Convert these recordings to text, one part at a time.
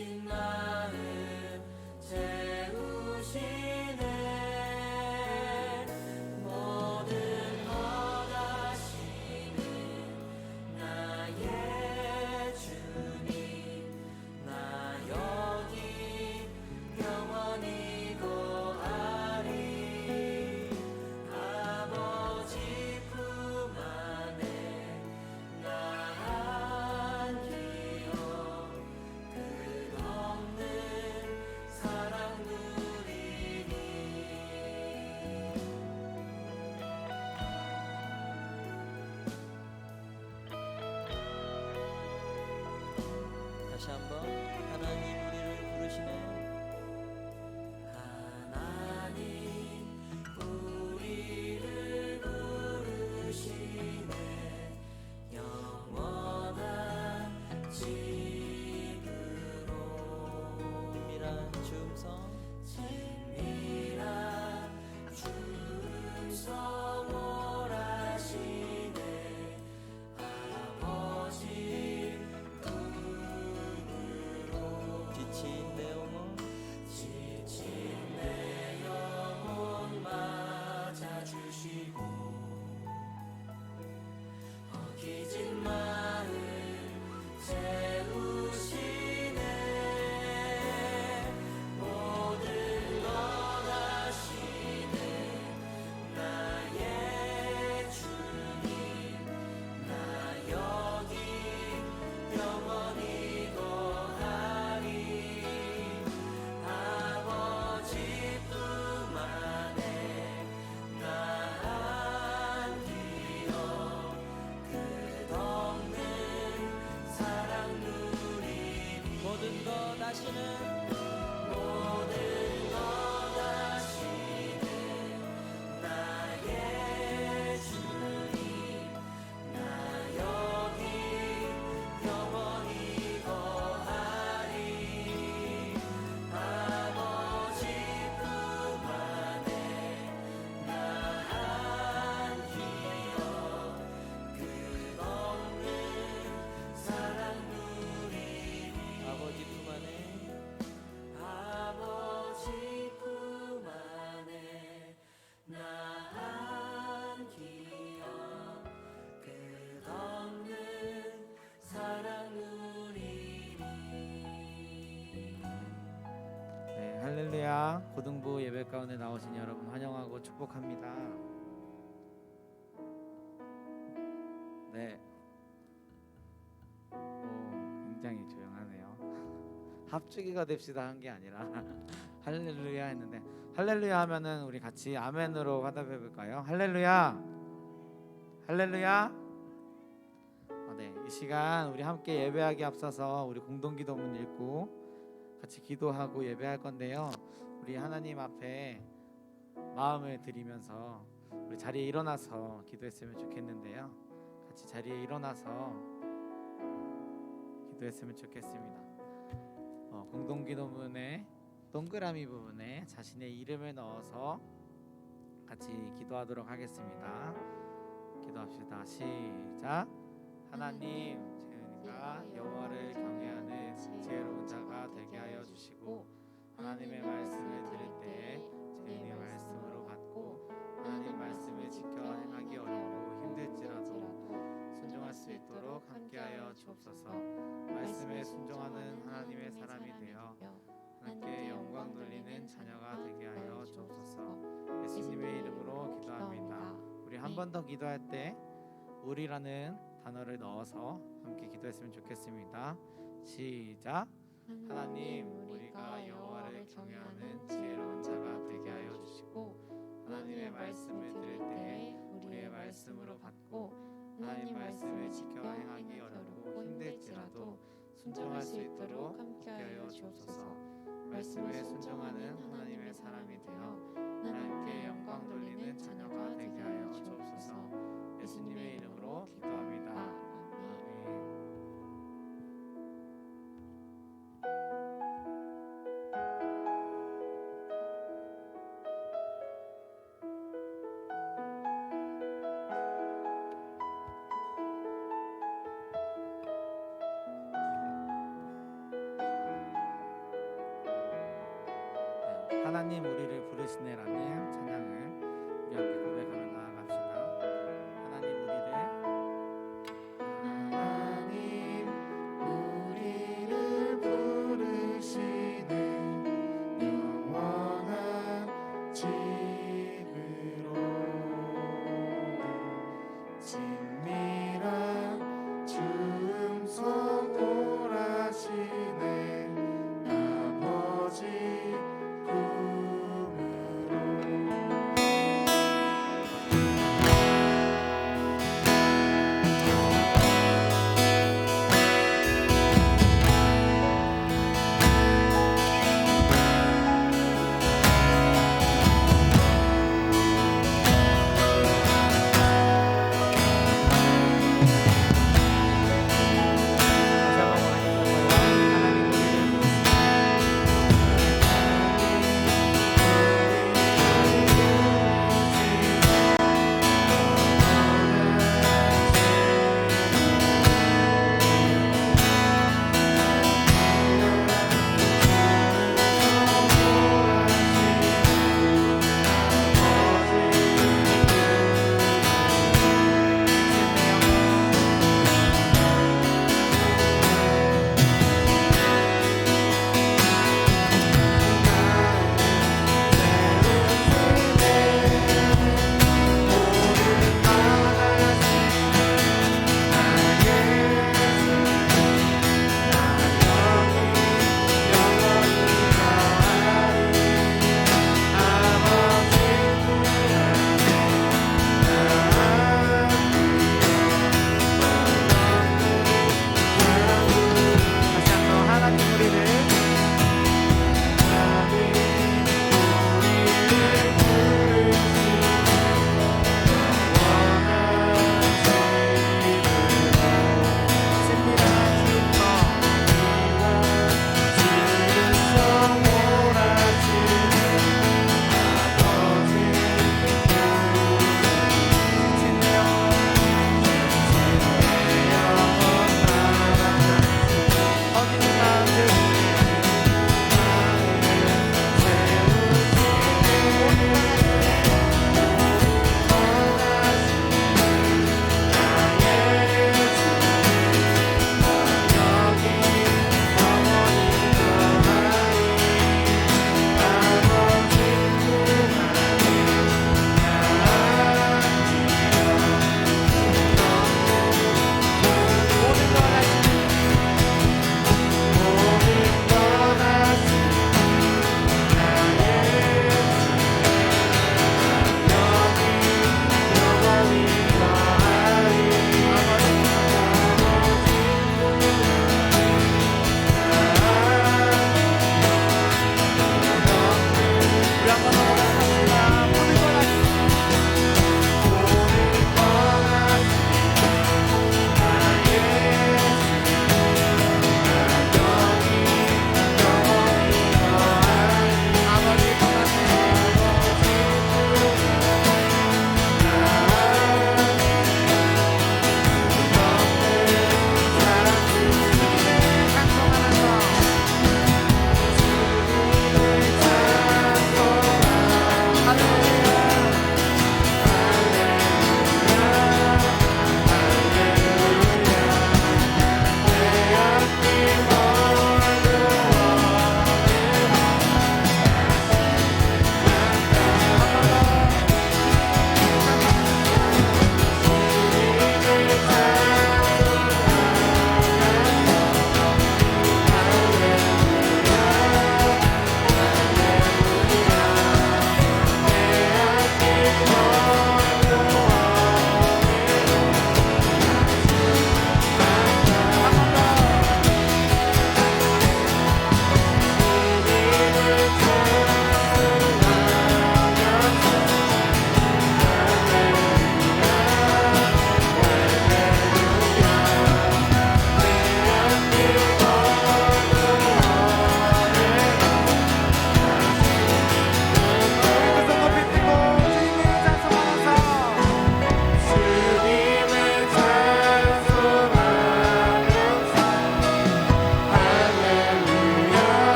기진 마음 채우시네. 모든 것 아시는 나의 주님, 나 여기 영원히 거하리. 아버지 품 안에 나 안기어 끝없는 사랑 누리니. 다시 한번 하나님 우리를 부르시네요. 하나님 우리를 부르시네. 영원한 집으로. 은밀한 주음성 친밀한 주음성 오라시네. 아버지 품으로. 지친 내 영혼 지친 내 영혼 맞아주시고 어기진 마음 채우시네. 모든 것 아시는 나의 주님, 나 여기 영원히 거하리. 아버지 품 안에 나 안기어 끝없는 사랑 누리니. 모든 것 아시는 모든 것 아시는 나의 주님, 나 여기 영원히 거하리. 아버지 품 안에 나 안기어 끝없는 사랑 누리니. 아버지 품 안에 아버지 품 안에 나 안기어 끝없는 사랑 누리니. 네, 할렐루야. 고등부 예배 가운데 나오신 여러분 환영하고 축복합니다. 네. 굉장히 조용하네요. 합주기가 됩시다 한 게 아니라 할렐루야 했는데, 할렐루야 하면은 우리 같이 아멘으로 화답해 볼까요? 할렐루야. 할렐루야. 네, 이 시간 우리 함께 예배하기 앞서서 우리 공동기도문 읽고 같이 기도하고 예배할 건데요. 우리 하나님 앞에 마음을 드리면서 우리 자리에 일어나서 기도했으면 좋겠는데요. 같이 자리에 일어나서 기도했으면 좋겠습니다. 공동기도문의 동그라미 부분에 자신의 이름을 넣어서 같이 기도하도록 하겠습니다. 기도합시다. 시작. 하나님, 저희가 여호와를 경외하는 지혜로운 자가 되게 하여 주시고, 하나님의 말씀을 들을 때에 저희의 말씀으로 받고 하나님 말씀을 지켜 행하기 어렵고 힘들지라도 순종할 수 있도록 함께하여 주옵소서. 말씀에 순종하는 하나님의 사람이 되어 하나님께 영광 돌리는 자녀가 되게 하여 주옵소서. 예수님의 이름으로 기도합니다. 우리 한 번 더 기도할 때 우리라는 단어를 넣어서 함께 기도했으면 좋겠습니다. 시작. 하나님, 우리가 여호와를 경외하는 지혜로운 자가 되게 하여 주시고, 하나님의 말씀을 들을 때 우리의 말씀으로 받고 하나님 말씀을 지켜 행하기 어렵고 힘들지라도 순종할 수 있도록 함께하여 주옵소서. 말씀에 순종하는 하나님의 사람이 되어 하나님께 영광 돌리는 자녀가 되게 하여 주옵소서. 예수님의 이름으로 기도합니다. 아멘. 하나님 우리를 부르시네라는 찬양을 우리 함께 고백하며 나아갑시다. 하나님 우리를 부르시네 영원한 집으로 친밀한 주음성오라시네 아버지 품으로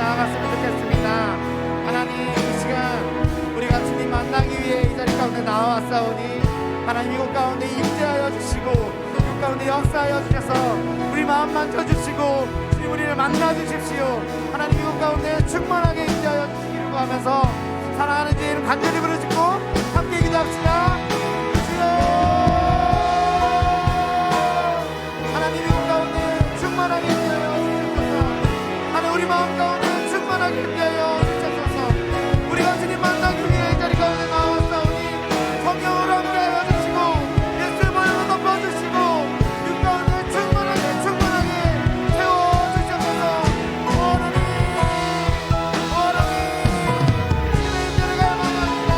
나아갔으면 좋겠습니다. 하나님, 이 시간 우리가 주님 만나기 위해 이 자리 가운데 나와왔사오니 하나님 이곳 가운데 임재하여 주시고 이곳 가운데 역사하여 주셔서 우리 마음 만져주시고 주님 우리를 만나주십시오. 하나님 이곳 가운데 충만하게 임재하여 주시기를 구하면서 사랑하는 주의 이름 간절히 부르짖고 함께 기도합시다. 주여, 하나님 이곳 가운데 충만하게 임재하여 주셔서 하나님 우리 마음 가운데 충만하게 임재하여 주셔서 우리가 주님 만나기 위해 이 자리 가운데 나왔사오니 성령으로 함께하여 주시고 예수의 보혈로 덮어주시고 육 가운데 충만하게 채워주셔서 하나님 주님의 임재를 갈망합니다.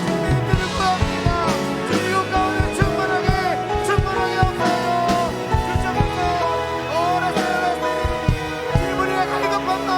주님의 임재를 구합니다. 주님 육 가운데 충만하게 역사하여 주셔서 주님 우리가 갈급한 날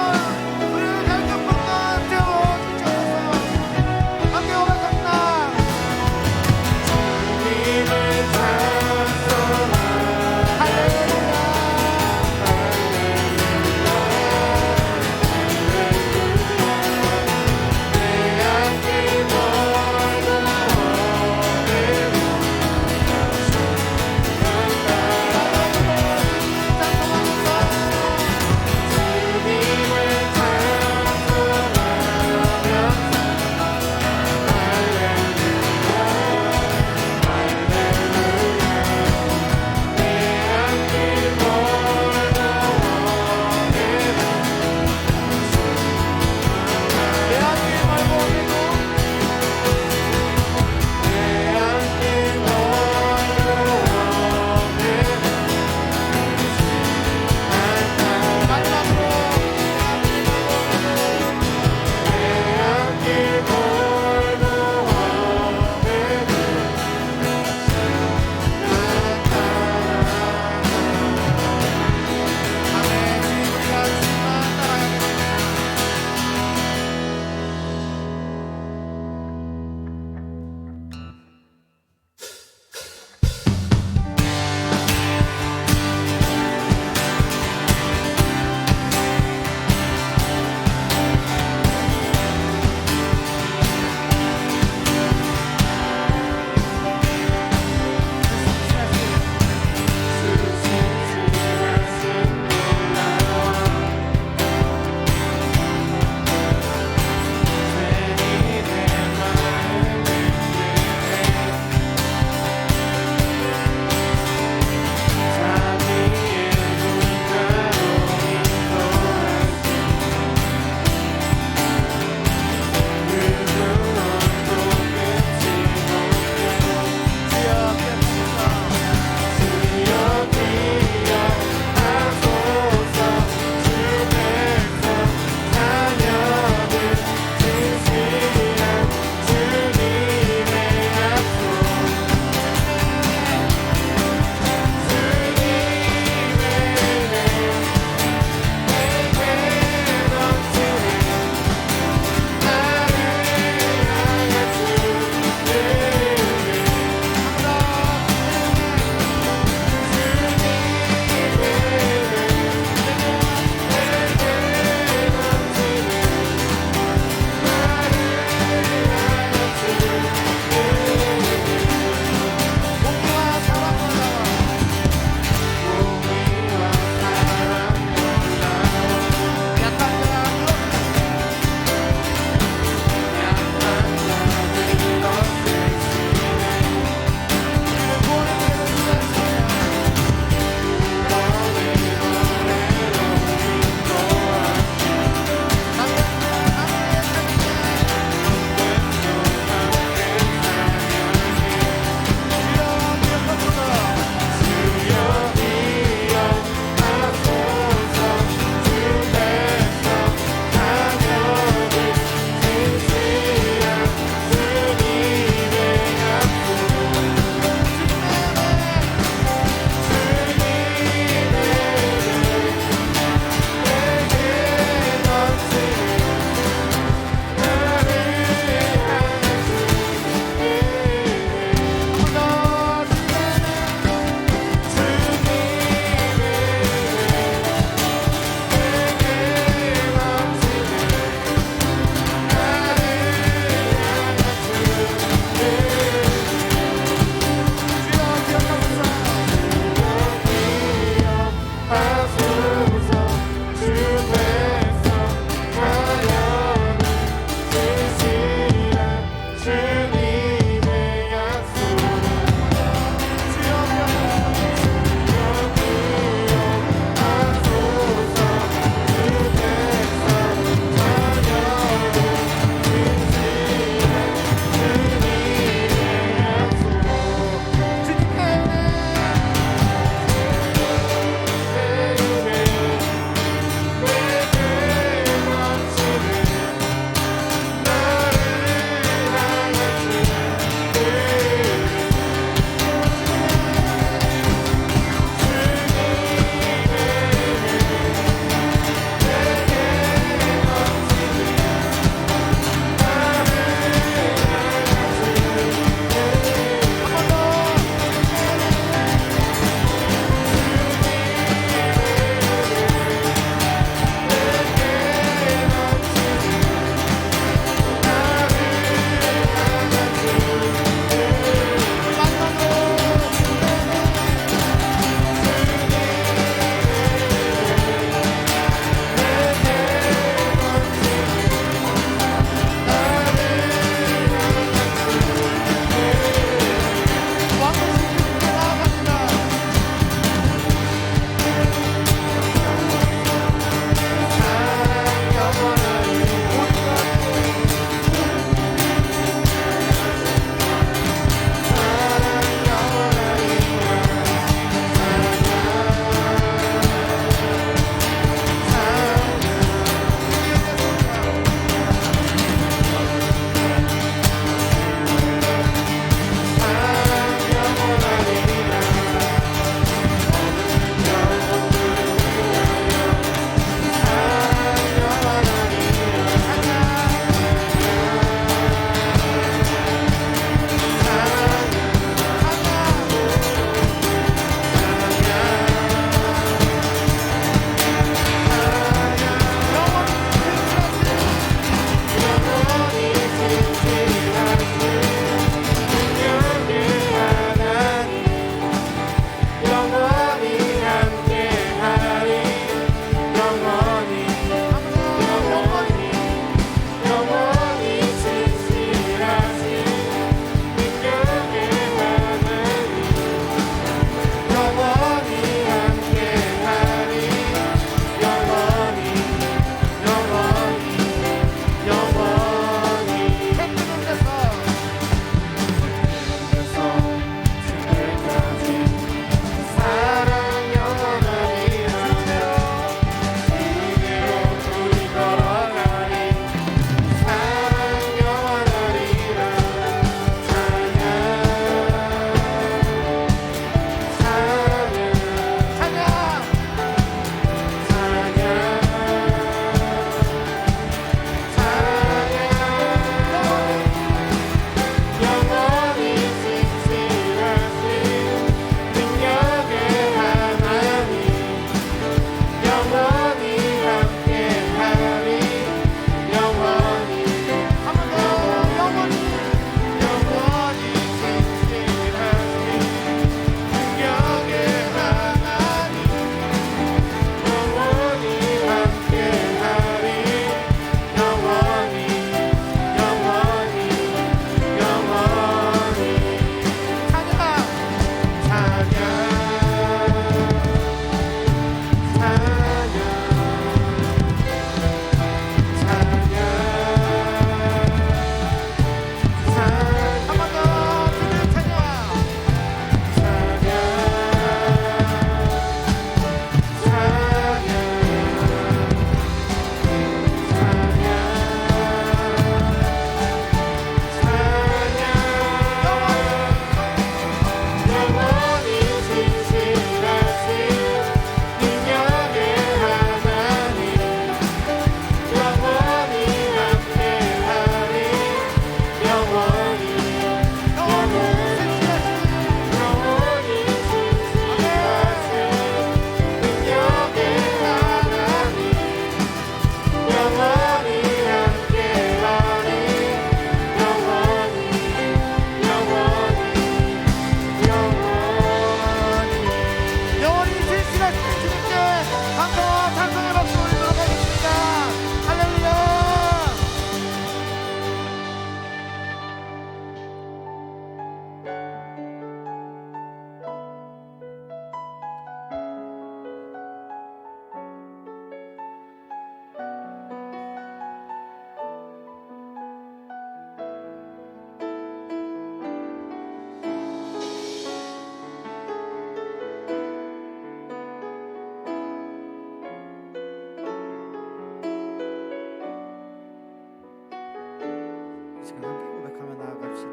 지금 함께 고백하며 나아갑시다.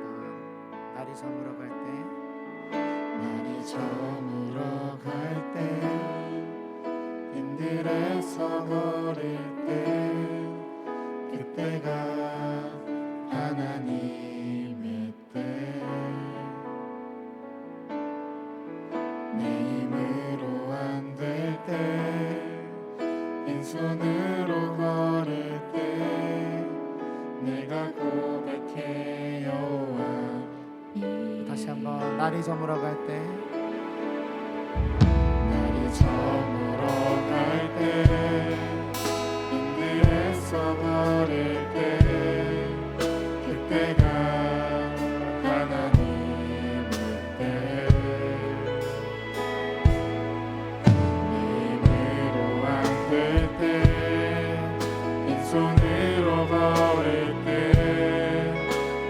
날이 저물어 갈 때, 날이 저물어 갈 때, 빈들에서 걸을 때, 그때가 하나님의 때. 내 힘으로 안 될 때, 빈손으로 걸을 때, 내가 고백해 여호와. 다시 한번 날이 저물어 갈 때, 날이 저물어 갈 때, 빈들에서 걸을 때, 그때가 하나님의 때. 내 힘으로 안 될 때, 빈손으로 걸을 때,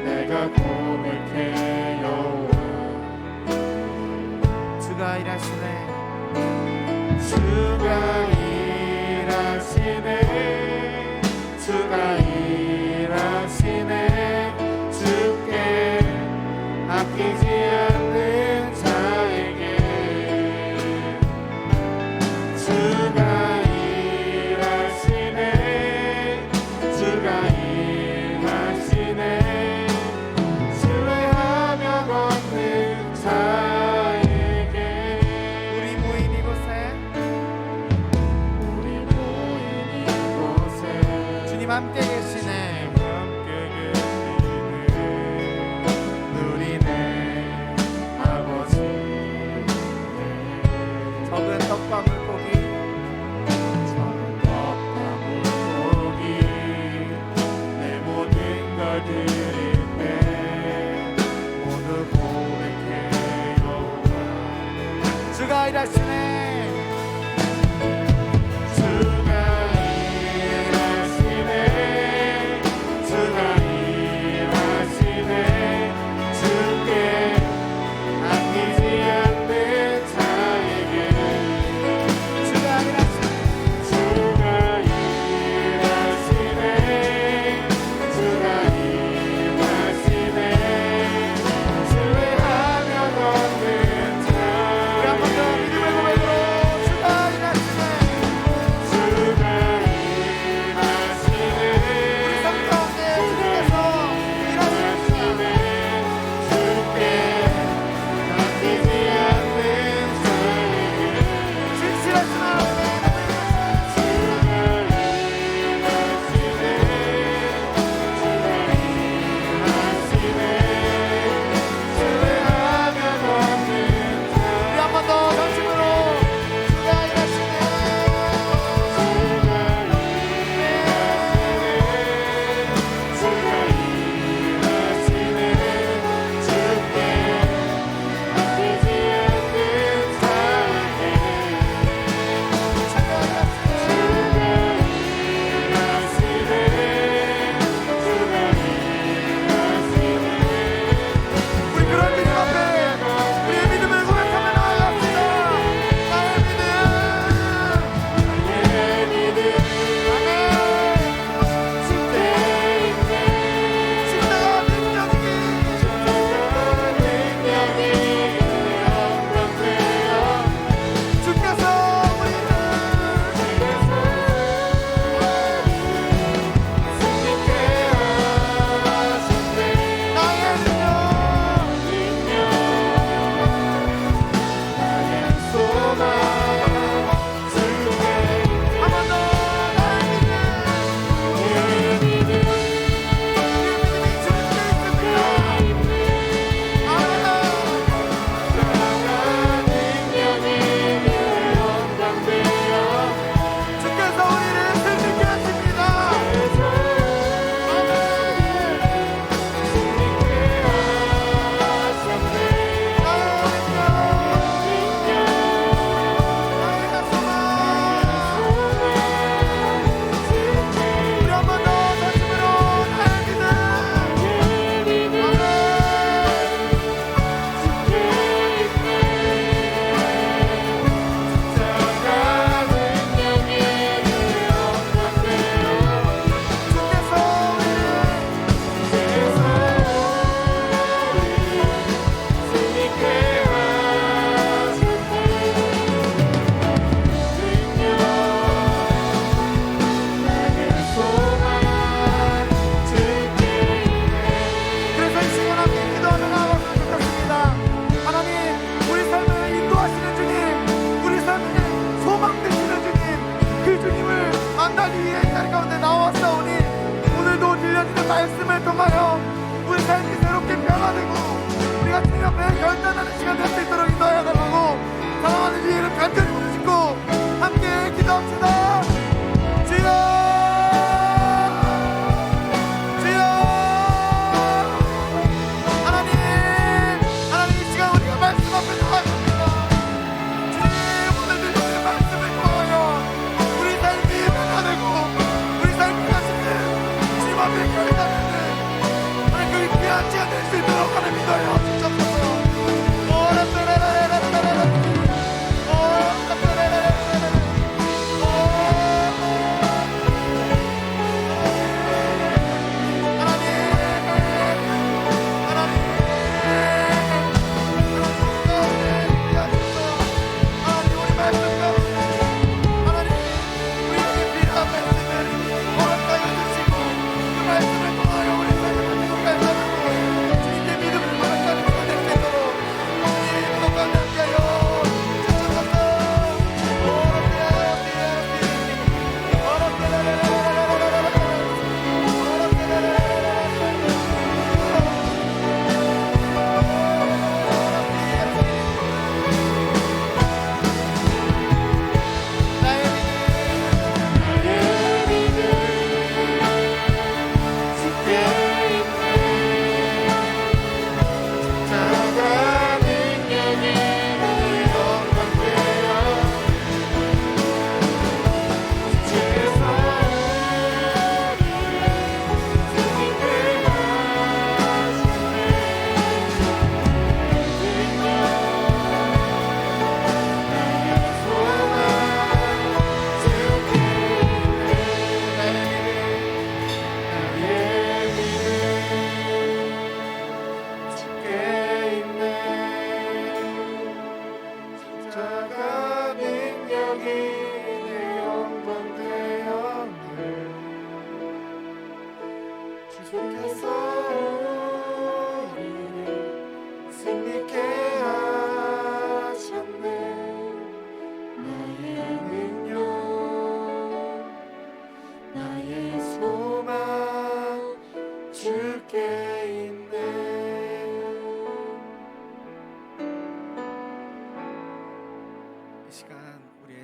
내가 고백해 여호와. 주가 일하시네. 주가 일하시네, 주가 일하시네. 주께 아끼지 않는 자에게 주가 일하시네, 주가 일하시네. 신뢰하며 걷는 자에게 우리 모인 이곳에 우리 모인 이곳에 주님 함께 계시네. 함께 계시네. 누리네 아버지. 적은 떡과 물고기, 적은 떡과 물고기 내 모든 걸 드릴 때 모두 고백해 여호와. 주가 일하시네. 주가 일하시네, 앞에 결단되는 하나님 그 귀한 시간 될 수 있도록 하나님 인도하여 주옵소서.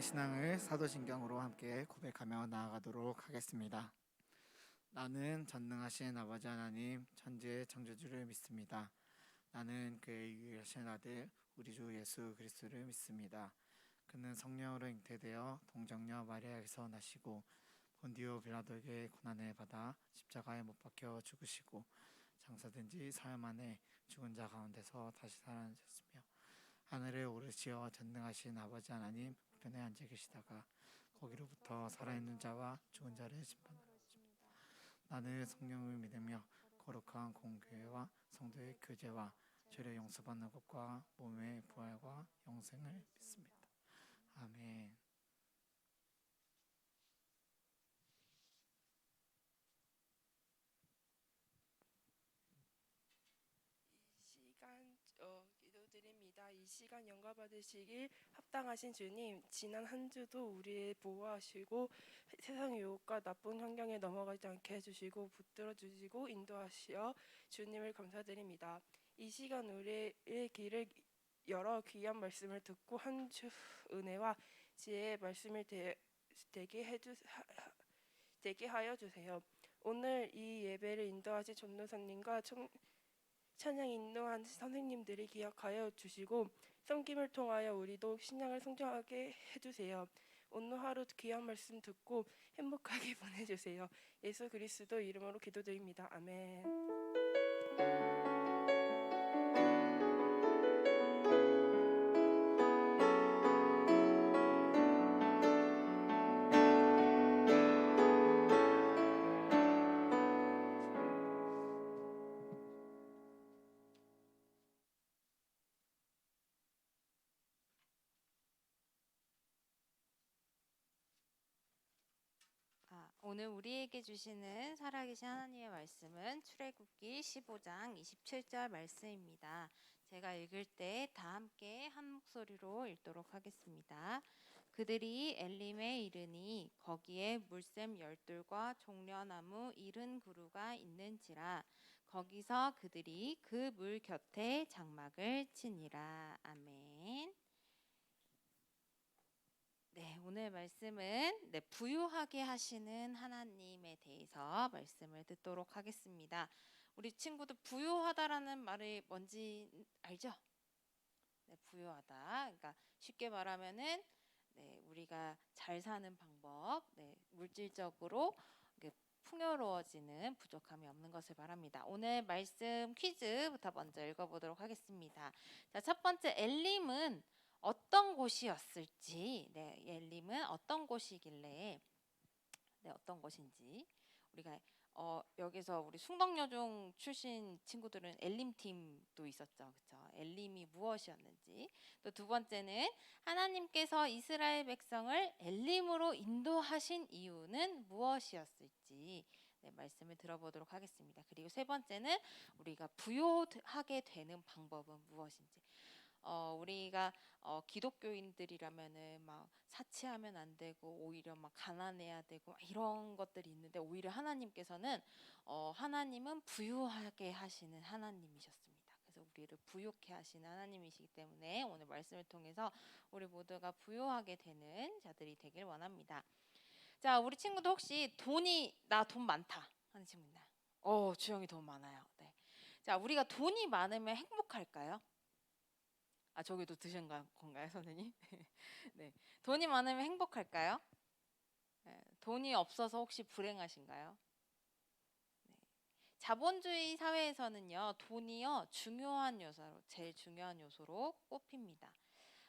신앙을 사도신경으로 함께 고백하며 나아가도록 하겠습니다. 나는 전능하신 아버지 하나님 천지의 창조주를 믿습니다. 나는 그의 유일하신 아들 우리 주 예수 그리스도를 믿습니다. 그는 성령으로 잉태되어 동정녀 마리아에게서 나시고 본디오 빌라도에게 고난을 받아 십자가에 못 박혀 죽으시고 장사된 지 사흘 만에 죽은 자 가운데서 다시 살아나셨으며 하늘에 오르시어 전능하신 아버지 하나님 우편에 앉아 계시다가 거기로부터 살아있는 자와 죽은 자를 심판하십니다. 나는 성령을 믿으며 거룩한 공교회와 성도의 교제와 죄를 용서받는 것과 몸의 부활과 영생을 믿습니다. 아멘. 기도드립니다. 이 시간 영광 받으시길 합당하신 주님, 지난 한 주도 우리의 보호하시고 세상의 유혹과 나쁜 환경에 넘어가지 않게 해주시고 붙들어 주시고 인도하시어 주님을 감사드립니다. 이 시간 우리의 길을 열어 귀한 말씀을 듣고 한 주 은혜와 지혜의 말씀을 되게 하여 주세요. 오늘 이 예배를 인도하신 전도사님과 찬양 인도한 선생님들이 기억하여 주시고 섬김을 통하여 우리도 신앙을 성장하게 해주세요. 오늘 하루 귀한 말씀 듣고 행복하게 보내주세요. 예수 그리스도 이름으로 기도드립니다. 아멘. 오늘 우리에게 주시는 살아계신 하나님의 말씀은 출애굽기 15장 27절 말씀입니다. 제가 읽을 때 다 함께 한 목소리로 읽도록 하겠습니다. 그들이 엘림에 이르니 거기에 물샘 12과 종려나무 70그루가 있는지라 거기서 그들이 그 물 곁에 장막을 치니라. 아멘. 네, 오늘 말씀은 부유하게 하시는 하나님에 대해서 말씀을 듣도록 하겠습니다. 우리 친구들 부유하다라는 말이 뭔지 알죠? 네, 부유하다. 그러니까 쉽게 말하면은 우리가 잘 사는 방법, 물질적으로 풍요로워지는 부족함이 없는 것을 말합니다. 오늘 말씀 퀴즈부터 먼저 읽어보도록 하겠습니다. 자, 첫 번째, 엘림은 어떤 곳이었을지, 네, 엘림은 어떤 곳이길래, 네, 어떤 곳인지 우리가 여기서 우리 숭덕여중 출신 친구들은 엘림 팀도 있었죠, 그렇죠? 엘림이 무엇이었는지. 또 두 번째는 하나님께서 이스라엘 백성을 엘림으로 인도하신 이유는 무엇이었을지, 네, 말씀을 들어보도록 하겠습니다. 그리고 세 번째는 우리가 부요하게 되는 방법은 무엇인지. 우리가 기독교인들이라면은 막 사치하면 안 되고 오히려 막 가난해야 되고 막 이런 것들이 있는데, 오히려 하나님께서는 하나님은 부유하게 하시는 하나님이셨습니다. 그래서 우리를 부유케 하시는 하나님이시기 때문에 오늘 말씀을 통해서 우리 모두가 부유하게 되는 자들이 되길 원합니다. 자, 우리 친구도 혹시 나 돈 많다 하는 친구 있나요? 주영이 돈 많아요. 네. 자, 우리가 돈이 많으면 행복할까요? 저기도 드신 건가요, 선생님? 네, 돈이 많으면 행복할까요? 네, 돈이 없어서 혹시 불행하신가요? 네. 자본주의 사회에서는요, 돈이요 제일 중요한 요소로 꼽힙니다.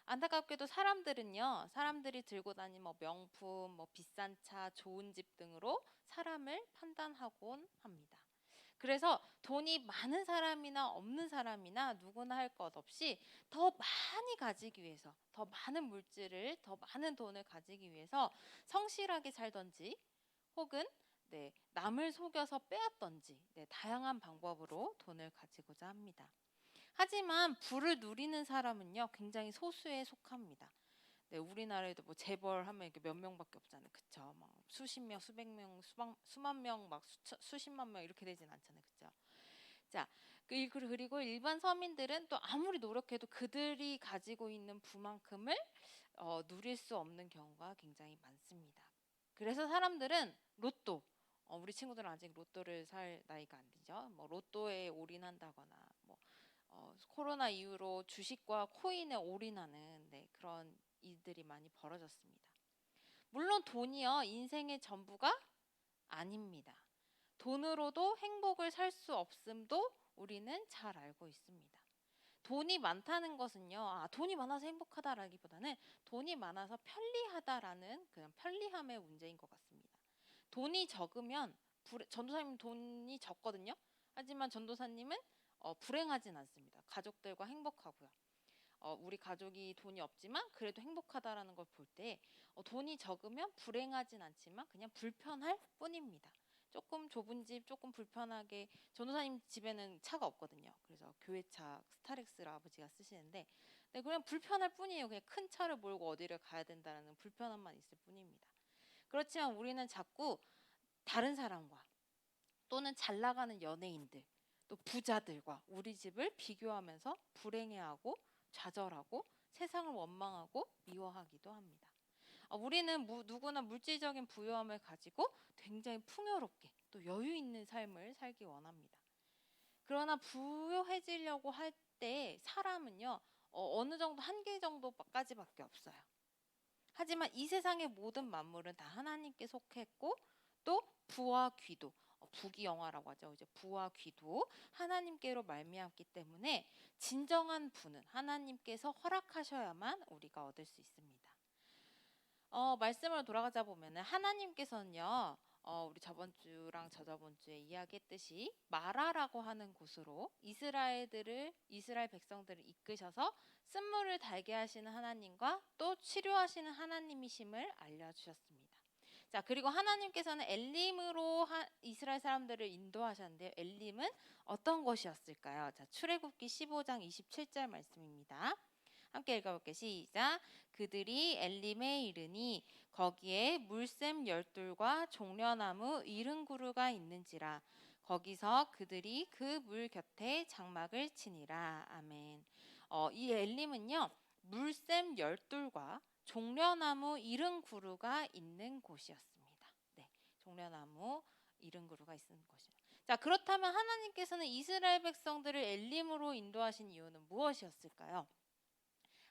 안타깝게도 사람들이 들고 다니는 명품, 비싼 차, 좋은 집 등으로 사람을 판단하곤 합니다. 그래서 돈이 많은 사람이나 없는 사람이나 누구나 할 것 없이 더 많이 가지기 위해서, 더 많은 물질을, 더 많은 돈을 가지기 위해서 성실하게 살던지, 혹은 남을 속여서 빼앗던지, 다양한 방법으로 돈을 가지고자 합니다. 하지만 부를 누리는 사람은요, 굉장히 소수에 속합니다. 우리나라에도 재벌 하면 이렇게 몇 명밖에 없잖아요, 그쵸? 막 수십 명, 수백 명, 수만 명, 막 수십만 명 이렇게 되진 않잖아요, 그쵸? 자, 그리고 일반 서민들은 또 아무리 노력해도 그들이 가지고 있는 부만큼을 누릴 수 없는 경우가 굉장히 많습니다. 그래서 사람들은 로또, 우리 친구들은 아직 로또를 살 나이가 안 되죠. 로또에 올인한다거나, 코로나 이후로 주식과 코인에 올인하는 그런 일들이 많이 벌어졌습니다. 물론 돈이요, 인생의 전부가 아닙니다. 돈으로도 행복을 살 수 없음도 우리는 잘 알고 있습니다. 돈이 많다는 것은요, 돈이 많아서 행복하다라기보다는 돈이 많아서 편리하다라는 그냥 편리함의 문제인 것 같습니다. 돈이 적으면, 전도사님 돈이 적거든요. 하지만 전도사님은 불행하진 않습니다. 가족들과 행복하고요. 우리 가족이 돈이 없지만 그래도 행복하다라는 걸 볼 때 돈이 적으면 불행하진 않지만 그냥 불편할 뿐입니다. 조금 좁은 집, 조금 불편하게, 전도사님 집에는 차가 없거든요. 그래서 교회차 스타렉스를 아버지가 쓰시는데, 그냥 불편할 뿐이에요. 그냥 큰 차를 몰고 어디를 가야 된다는 불편함만 있을 뿐입니다. 그렇지만 우리는 자꾸 다른 사람과, 또는 잘 나가는 연예인들, 또 부자들과 우리 집을 비교하면서 불행해하고 좌절하고 세상을 원망하고 미워하기도 합니다. 우리는 누구나 물질적인 부유함을 가지고 굉장히 풍요롭게 또 여유 있는 삶을 살기 원합니다. 그러나 부유해지려고 할 때 사람은요, 어느 정도 한계 정도까지밖에 없어요. 하지만 이 세상의 모든 만물은 다 하나님께 속했고, 또 부와 귀도, 부귀영화라고 하죠. 이제 부와 귀도 하나님께로 말미암기 때문에 진정한 부는 하나님께서 허락하셔야만 우리가 얻을 수 있습니다. 말씀을 돌아가자 보면은 하나님께서는요, 우리 저번 주랑 저저번 주에 이야기했듯이 마라라고 하는 곳으로 이스라엘 백성들을 이끄셔서 쓴물을 달게 하시는 하나님과 또 치료하시는 하나님이심을 알려주셨습니다. 자, 그리고 하나님께서는 엘림으로 이스라엘 사람들을 인도하셨는데요. 엘림은 어떤 곳이었을까요? 자, 출애굽기 15장 27절 말씀입니다. 함께 읽어볼게요. 시작. 그들이 엘림에 이르니 거기에 물샘 12과 종려나무 70그루가 있는지라. 거기서 그들이 그 물 곁에 장막을 치니라. 아멘. 이 엘림은요, 물샘 12과 종려나무 70그루가 있는 곳이었습니다. 네, 종려나무 70그루가 있는 곳이요. 자, 그렇다면 하나님께서는 이스라엘 백성들을 엘림으로 인도하신 이유는 무엇이었을까요?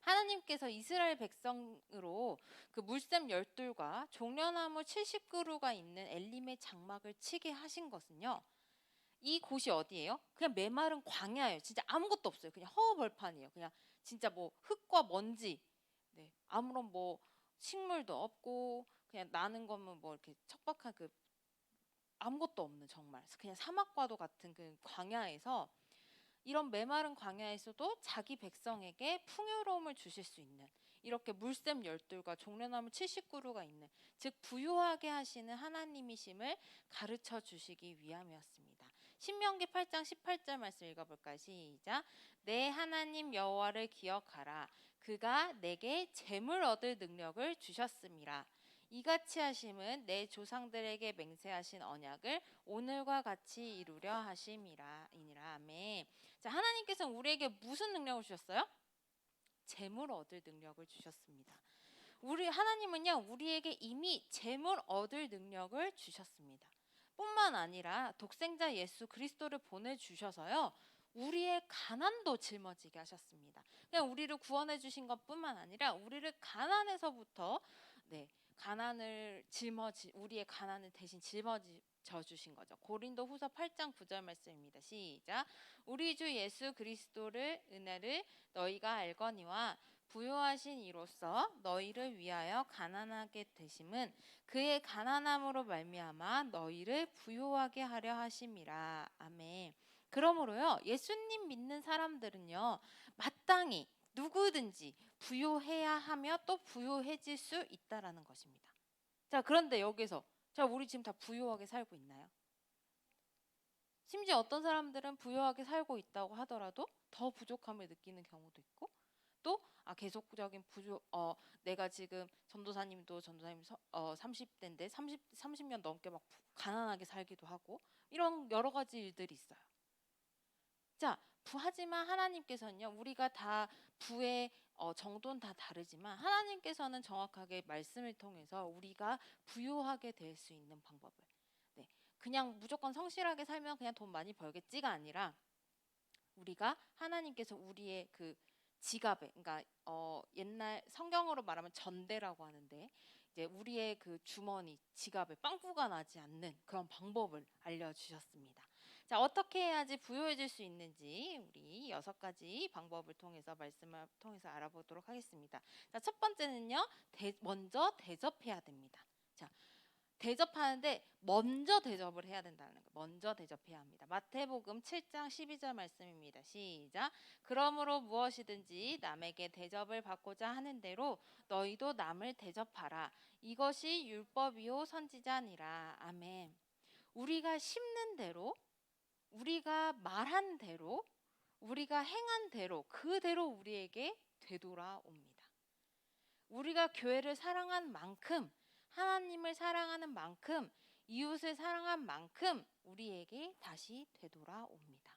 하나님께서 이스라엘 백성으로 그 물샘 12과 종려나무 70그루가 있는 엘림의 장막을 치게 하신 것은요. 이 곳이 어디예요? 그냥 메마른 광야예요. 진짜 아무것도 없어요. 그냥 허허벌판이에요. 그냥 진짜 뭐 흙과 먼지, 네, 아무런 뭐 식물도 없고 그냥 나는 거면 뭐 이렇게 척박한 그 아무것도 없는 정말 그냥 사막과도 같은 그 광야에서 이런 메마른 광야에서도 자기 백성에게 풍요로움을 주실 수 있는 이렇게 물샘 12과 종려나무 70그루가 있는 즉 부유하게 하시는 하나님이심을 가르쳐 주시기 위함이었습니다. 신명기 8장 18절 말씀 읽어볼까요? 시작. 내 하나님 여호와를 기억하라. 그가 내게 재물 얻을 능력을 주셨음이라. 이같이 하심은 내 조상들에게 맹세하신 언약을 오늘과 같이 이루려 하심이라. 아멘. 자, 하나님께서 우리에게 무슨 능력을 주셨어요? 재물 얻을 능력을 주셨습니다. 우리 하나님은요 우리에게 이미 재물 얻을 능력을 주셨습니다. 뿐만 아니라 독생자 예수 그리스도를 보내주셔서요 우리의 가난도 짊어지게 하셨습니다. 그냥 우리를 구원해 주신 것뿐만 아니라 우리를 가난에서부터 가난을 우리의 가난을 대신 짊어져 주신 거죠. 고린도후서 8장 9절 말씀입니다. 시작. 우리 주 예수 그리스도를 은혜를 너희가 알거니와 부요하신 이로써 너희를 위하여 가난하게 되심은 그의 가난함으로 말미암아 너희를 부요하게 하려 하심이라. 아멘. 그러므로요 예수님 믿는 사람들은요 마땅히 누구든지 부요해야 하며 또 부요해질 수 있다라는 것입니다. 자, 그런데 여기서 우리 지금 다 부요하게 살고 있나요? 심지어 어떤 사람들은 부요하게 살고 있다고 하더라도 더 부족함을 느끼는 경우도 있고 또 계속적인 내가 지금 전도사님 30대인데 30년 넘게 막 가난하게 살기도 하고 이런 여러 가지 일들이 있어요. 자, 하지만 하나님께서는요 우리가 다 부의 정도는 다 다르지만 하나님께서는 정확하게 말씀을 통해서 우리가 부유하게 될 수 있는 방법을 그냥 무조건 성실하게 살면 그냥 돈 많이 벌겠지가 아니라 우리가 하나님께서 우리의 그 지갑에 그러니까 옛날 성경으로 말하면 전대라고 하는데 이제 우리의 그 주머니 지갑에 빵꾸가 나지 않는 그런 방법을 알려주셨습니다. 자, 어떻게 해야지 부유해질 수 있는지 우리 6가지 방법을 통해서 말씀을 통해서 알아보도록 하겠습니다. 자, 첫 번째는요 먼저 대접해야 됩니다. 자, 대접하는데 먼저 대접을 해야 된다는 거. 먼저 대접해야 합니다. 마태복음 7장 12절 말씀입니다. 시작. 그러므로 무엇이든지 남에게 대접을 받고자 하는 대로 너희도 남을 대접하라. 이것이 율법이요 선지자니라. 아멘. 우리가 심는 대로 우리가 말한 대로 우리가 행한 대로 그대로 우리에게 되돌아옵니다. 우리가 교회를 사랑한 만큼 하나님을 사랑하는 만큼 이웃을 사랑한 만큼 우리에게 다시 되돌아옵니다.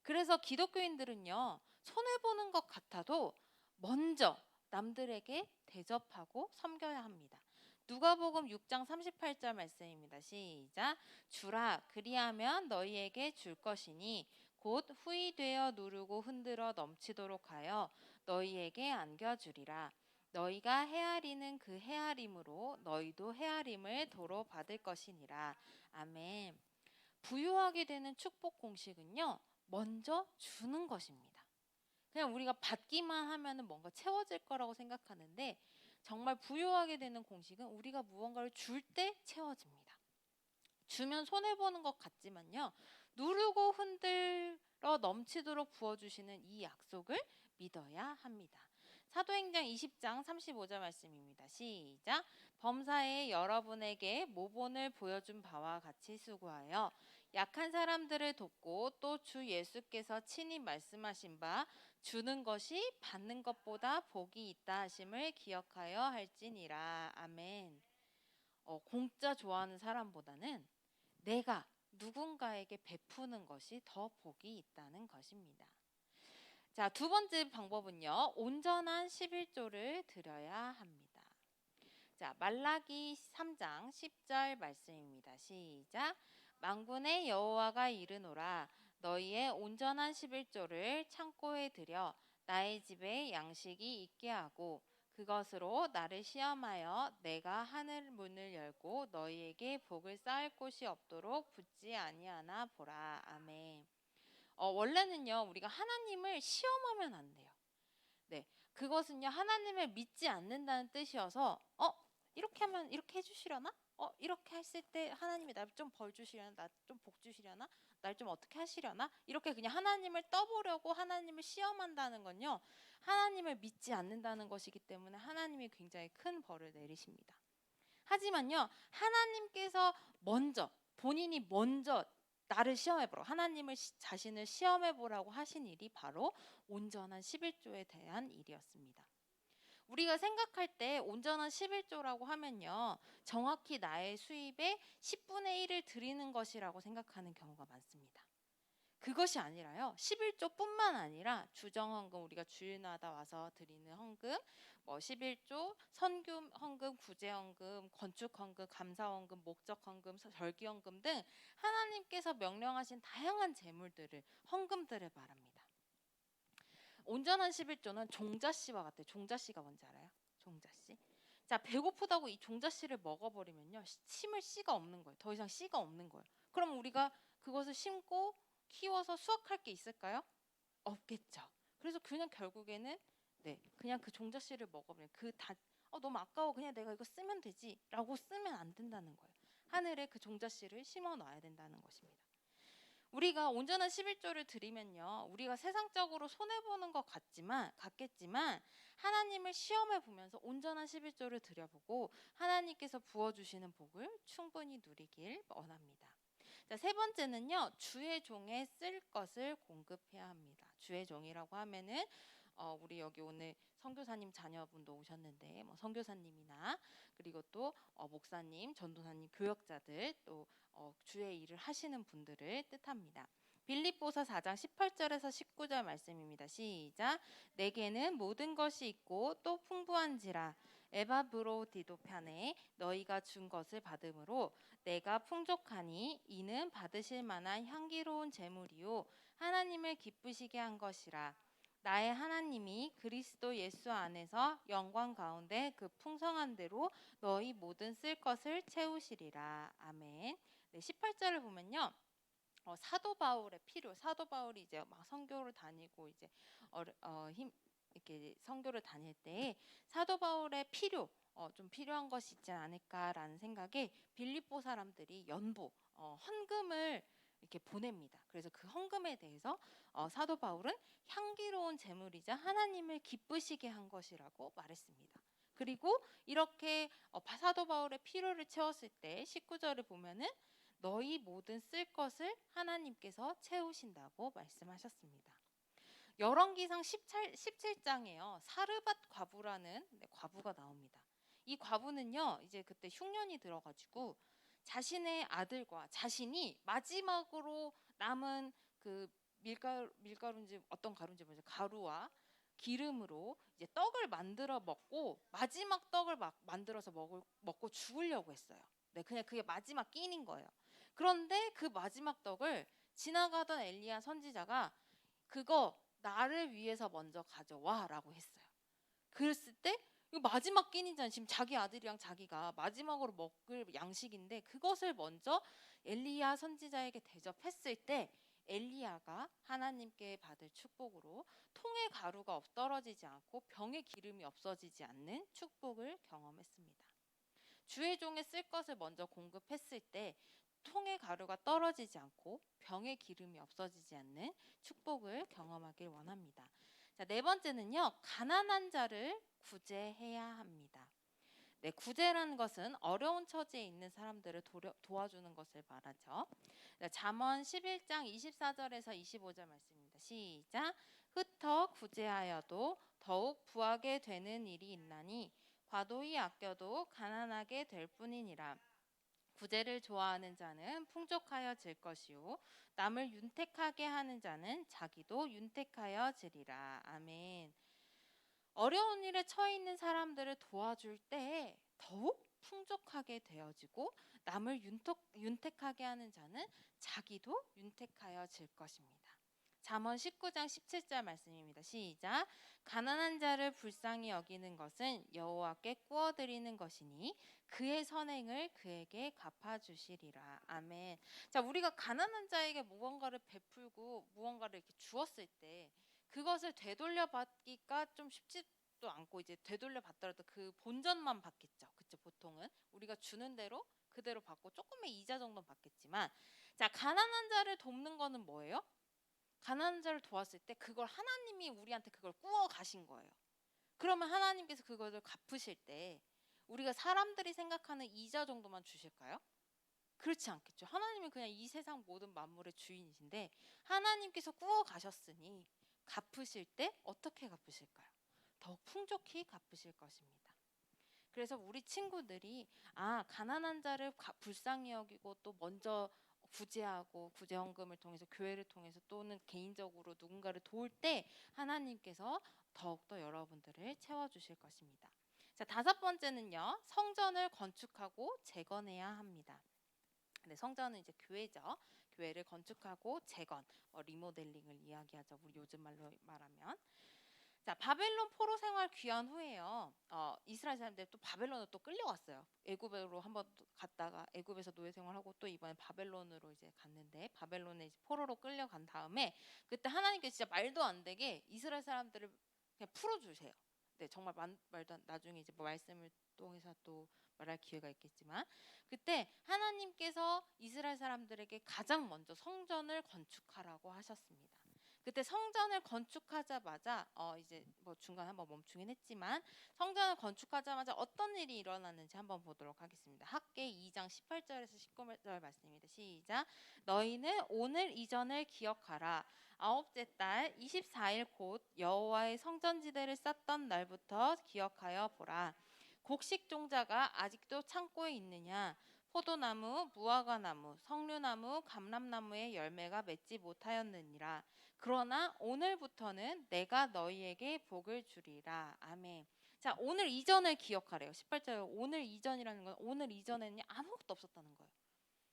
그래서 기독교인들은요 손해보는 것 같아도 먼저 남들에게 대접하고 섬겨야 합니다. 누가복음 6장 38절 말씀입니다. 시작. 주라 그리하면 너희에게 줄 것이니 곧 후히 되어 누르고 흔들어 넘치도록 하여 너희에게 안겨주리라. 너희가 헤아리는 그 헤아림으로 너희도 헤아림을 도로 받을 것이니라. 아멘. 부유하게 되는 축복 공식은요 먼저 주는 것입니다. 그냥 우리가 받기만 하면은 뭔가 채워질 거라고 생각하는데 정말 부유하게 되는 공식은 우리가 무언가를 줄 때 채워집니다. 주면 손해보는 것 같지만요 누르고 흔들어 넘치도록 부어주시는 이 약속을 믿어야 합니다. 사도행전 20장 35절 말씀입니다. 시작. 범사에 여러분에게 모본을 보여준 바와 같이 수고하여 약한 사람들을 돕고 또 주 예수께서 친히 말씀하신 바 주는 것이 받는 것보다 복이 있다 하심을 기억하여 할지니라. 아멘. 공짜 좋아하는 사람보다는 내가 누군가에게 베푸는 것이 더 복이 있다는 것입니다. 자, 두 번째 방법은요 온전한 11조를 드려야 합니다. 자, 말라기 3장 10절 말씀입니다. 시작. 만군의 여호와가 이르노라 너희의 온전한 11조를 창고에 들여 나의 집에 양식이 있게 하고 그것으로 나를 시험하여 내가 하늘 문을 열고 너희에게 복을 쌓을 곳이 없도록 붙지 아니하나 보라. 아멘. 원래는요 우리가 하나님을 시험하면 안 돼요. 네, 그것은요 하나님을 믿지 않는다는 뜻이어서 이렇게 하면 이렇게 해주시려나? 이렇게 했을 때 하나님이 날 좀 벌 주시려나? 나 좀 복 주시려나? 날 좀 어떻게 하시려나? 이렇게 그냥 하나님을 떠보려고 하나님을 시험한다는 건요 하나님을 믿지 않는다는 것이기 때문에 하나님이 굉장히 큰 벌을 내리십니다. 하지만요 하나님께서 본인이 먼저 나를 시험해보라고 하나님을 자신을 시험해보라고 하신 일이 바로 온전한 11조에 대한 일이었습니다. 우리가 생각할 때 온전한 11조라고 하면요 정확히 나의 수입의 10분의 1을 드리는 것이라고 생각하는 경우가 많습니다. 그것이 아니라요 11조뿐만 아니라 주정헌금, 우리가 주일마다 와서 드리는 헌금, 11조, 선교 헌금, 구제헌금, 건축헌금, 감사헌금, 목적헌금, 절기헌금 등 하나님께서 명령하신 다양한 재물들을, 헌금들을 말합니다. 온전한 11조는 종자씨와 같아요. 종자씨가 뭔지 알아요? 종자씨. 자, 배고프다고 이 종자씨를 먹어버리면요 심을 씨가 없는 거예요. 더 이상 씨가 없는 거예요. 그럼 우리가 그것을 심고 키워서 수확할 게 있을까요? 없겠죠. 그래서 그냥 결국에는 그냥 그 종자씨를 먹어버리면 너무 아까워, 그냥 내가 이거 쓰면 되지 라고 쓰면 안 된다는 거예요. 하늘에 그 종자씨를 심어 놔야 된다는 것입니다. 우리가 온전한 11조를 드리면요 우리가 세상적으로 손해보는 것 같겠지만 하나님을 시험해 보면서 온전한 11조를 드려보고 하나님께서 부어주시는 복을 충분히 누리길 원합니다. 자, 세 번째는요 주의 종에 쓸 것을 공급해야 합니다. 주의 종이라고 하면은 우리 여기 오늘 선교사님 자녀분도 오셨는데 선교사님이나 그리고 또 목사님, 전도사님, 교역자들 또 주의 일을 하시는 분들을 뜻합니다. 빌립보서 4장 18절에서 19절 말씀입니다. 시작. 내게는 모든 것이 있고 또 풍부한지라 에바브로디도 편에 너희가 준 것을 받음으로 내가 풍족하니 이는 받으실 만한 향기로운 제물이요 하나님을 기쁘시게 한 것이라. 나의 하나님이 그리스도 예수 안에서 영광 가운데 그 풍성한 대로 너희 모든 쓸 것을 채우시리라. 아멘. 18절을 보면요. 사도 바울의 필요, 사도 바울이 이제 막 선교를 다니고 이제 이렇게 선교를 다닐 때 사도 바울의 좀 필요한 것이 있지 않을까라는 생각에 빌립보 사람들이 연보, 헌금을 이렇게 보냅니다. 그래서 그 헌금에 대해서 사도 바울은 향기로운 제물이자 하나님을 기쁘시게 한 것이라고 말했습니다. 그리고 이렇게 사도 바울의 필요를 채웠을 때 19절을 보면은 너희 모든 쓸 것을 하나님께서 채우신다고 말씀하셨습니다. 열왕기상 17장에요. 사르밧 과부라는 과부가 나옵니다. 이 과부는요 이제 그때 흉년이 들어가지고 자신의 아들과 자신이 마지막으로 남은 그 밀가루인지 어떤 가루인지 모르죠. 가루와 기름으로 이제 떡을 만들어 먹고 마지막 떡을 만들어서 먹고 죽으려고 했어요. 그냥 그게 마지막 끼니인 거예요. 그런데 그 마지막 떡을 지나가던 엘리야 선지자가 그거 나를 위해서 먼저 가져와라고 했어요. 그랬을 때 이거 마지막 끼니잖아요. 지금 자기 아들이랑 자기가 마지막으로 먹을 양식인데 그것을 먼저 엘리야 선지자에게 대접했을 때 엘리야가 하나님께 받을 축복으로 통에 가루가 떨어지지 않고 병에 기름이 없어지지 않는 축복을 경험했습니다. 주의 종에 쓸 것을 먼저 공급했을 때 통에 가루가 떨어지지 않고 병에 기름이 없어지지 않는 축복을 경험하길 원합니다. 자, 네 번째는요. 가난한 자를 구제해야 합니다. 구제라는 것은 어려운 처지에 있는 사람들을 도와주는 것을 말하죠. 잠언 11장 24절에서 25절 말씀입니다. 시작. 흩어 구제하여도 더욱 부하게 되는 일이 있나니 과도히 아껴도 가난하게 될 뿐이니라. 구제를 좋아하는 자는 풍족하여질 것이요 남을 윤택하게 하는 자는 자기도 윤택하여지리라. 아멘. 어려운 일에 처해 있는 사람들을 도와줄 때 더욱 풍족하게 되어지고 남을 윤택하게 하는 자는 자기도 윤택하여질 것입니다. 잠언 19장 17절 말씀입니다. 시작. 가난한 자를 불쌍히 여기는 것은 여호와께 꾸어드리는 것이니 그의 선행을 그에게 갚아주시리라. 아멘. 자, 우리가 가난한 자에게 무언가를 베풀고 무언가를 이렇게 주었을 때 그것을 되돌려 받기가 좀 쉽지도 않고, 이제 되돌려 받더라도 그 본전만 받겠죠. 그쵸? 보통은 우리가 주는 대로 그대로 받고 조금의 이자 정도 받겠지만, 자, 가난한 자를 돕는 거는 뭐예요? 가난한 자를 도왔을 때 그걸 하나님이 우리한테 그걸 꾸어 가신 거예요. 그러면 하나님께서 그것을 갚으실 때 우리가 사람들이 생각하는 이자 정도만 주실까요? 그렇지 않겠죠. 하나님은 그냥 이 세상 모든 만물의 주인이신데 하나님께서 꾸어 가셨으니 갚으실 때 어떻게 갚으실까요? 더욱 풍족히 갚으실 것입니다. 그래서 우리 친구들이 가난한 자를 불쌍히 여기고 또 먼저 구제하고 구제헌금을 통해서 교회를 통해서 또는 개인적으로 누군가를 도울 때 하나님께서 더욱더 여러분들을 채워주실 것입니다. 자, 5번째는요. 성전을 건축하고 재건해야 합니다. 네, 성전은 이제 교회죠. 교회를 건축하고 재건, 리모델링을 이야기하죠. 우리 요즘 말로 말하면. 자, 바벨론 포로 생활 귀환 후에요. 이스라엘 사람들이 또 바벨론으로 또 끌려왔어요. 애굽으로 한번 갔다가 애굽에서 노예 생활하고 또 이번에 바벨론으로 이제 갔는데, 바벨론에 이제 포로로 끌려간 다음에 그때 하나님께서 진짜 말도 안 되게 이스라엘 사람들을 그냥 풀어주세요. 네, 정말 말도 나중에 이제 뭐 말씀을 통해서 또 말할 기회가 있겠지만, 그때 하나님께서 이스라엘 사람들에게 가장 먼저 성전을 건축하라고 하셨습니다. 그때 성전을 건축하자마자 이제 뭐 중간에 한번 멈추긴 했지만 성전을 건축하자마자 어떤 일이 일어났는지 한번 보도록 하겠습니다. 학개 2장 18절에서 19절 말씀입니다. 시작. 너희는 오늘 이전을 기억하라. 아홉째 달 24일 곧 여호와의 성전지대를 쌓던 날부터 기억하여 보라. 곡식 종자가 아직도 창고에 있느냐? 포도나무, 무화과나무, 석류나무, 감람나무의 열매가 맺지 못하였느니라. 그러나 오늘부터는 내가 너희에게 복을 주리라. 아멘. 자, 오늘 이전을 기억하래요. 18절. 오늘 이전이라는 건 오늘 이전에는 아무것도 없었다는 거예요.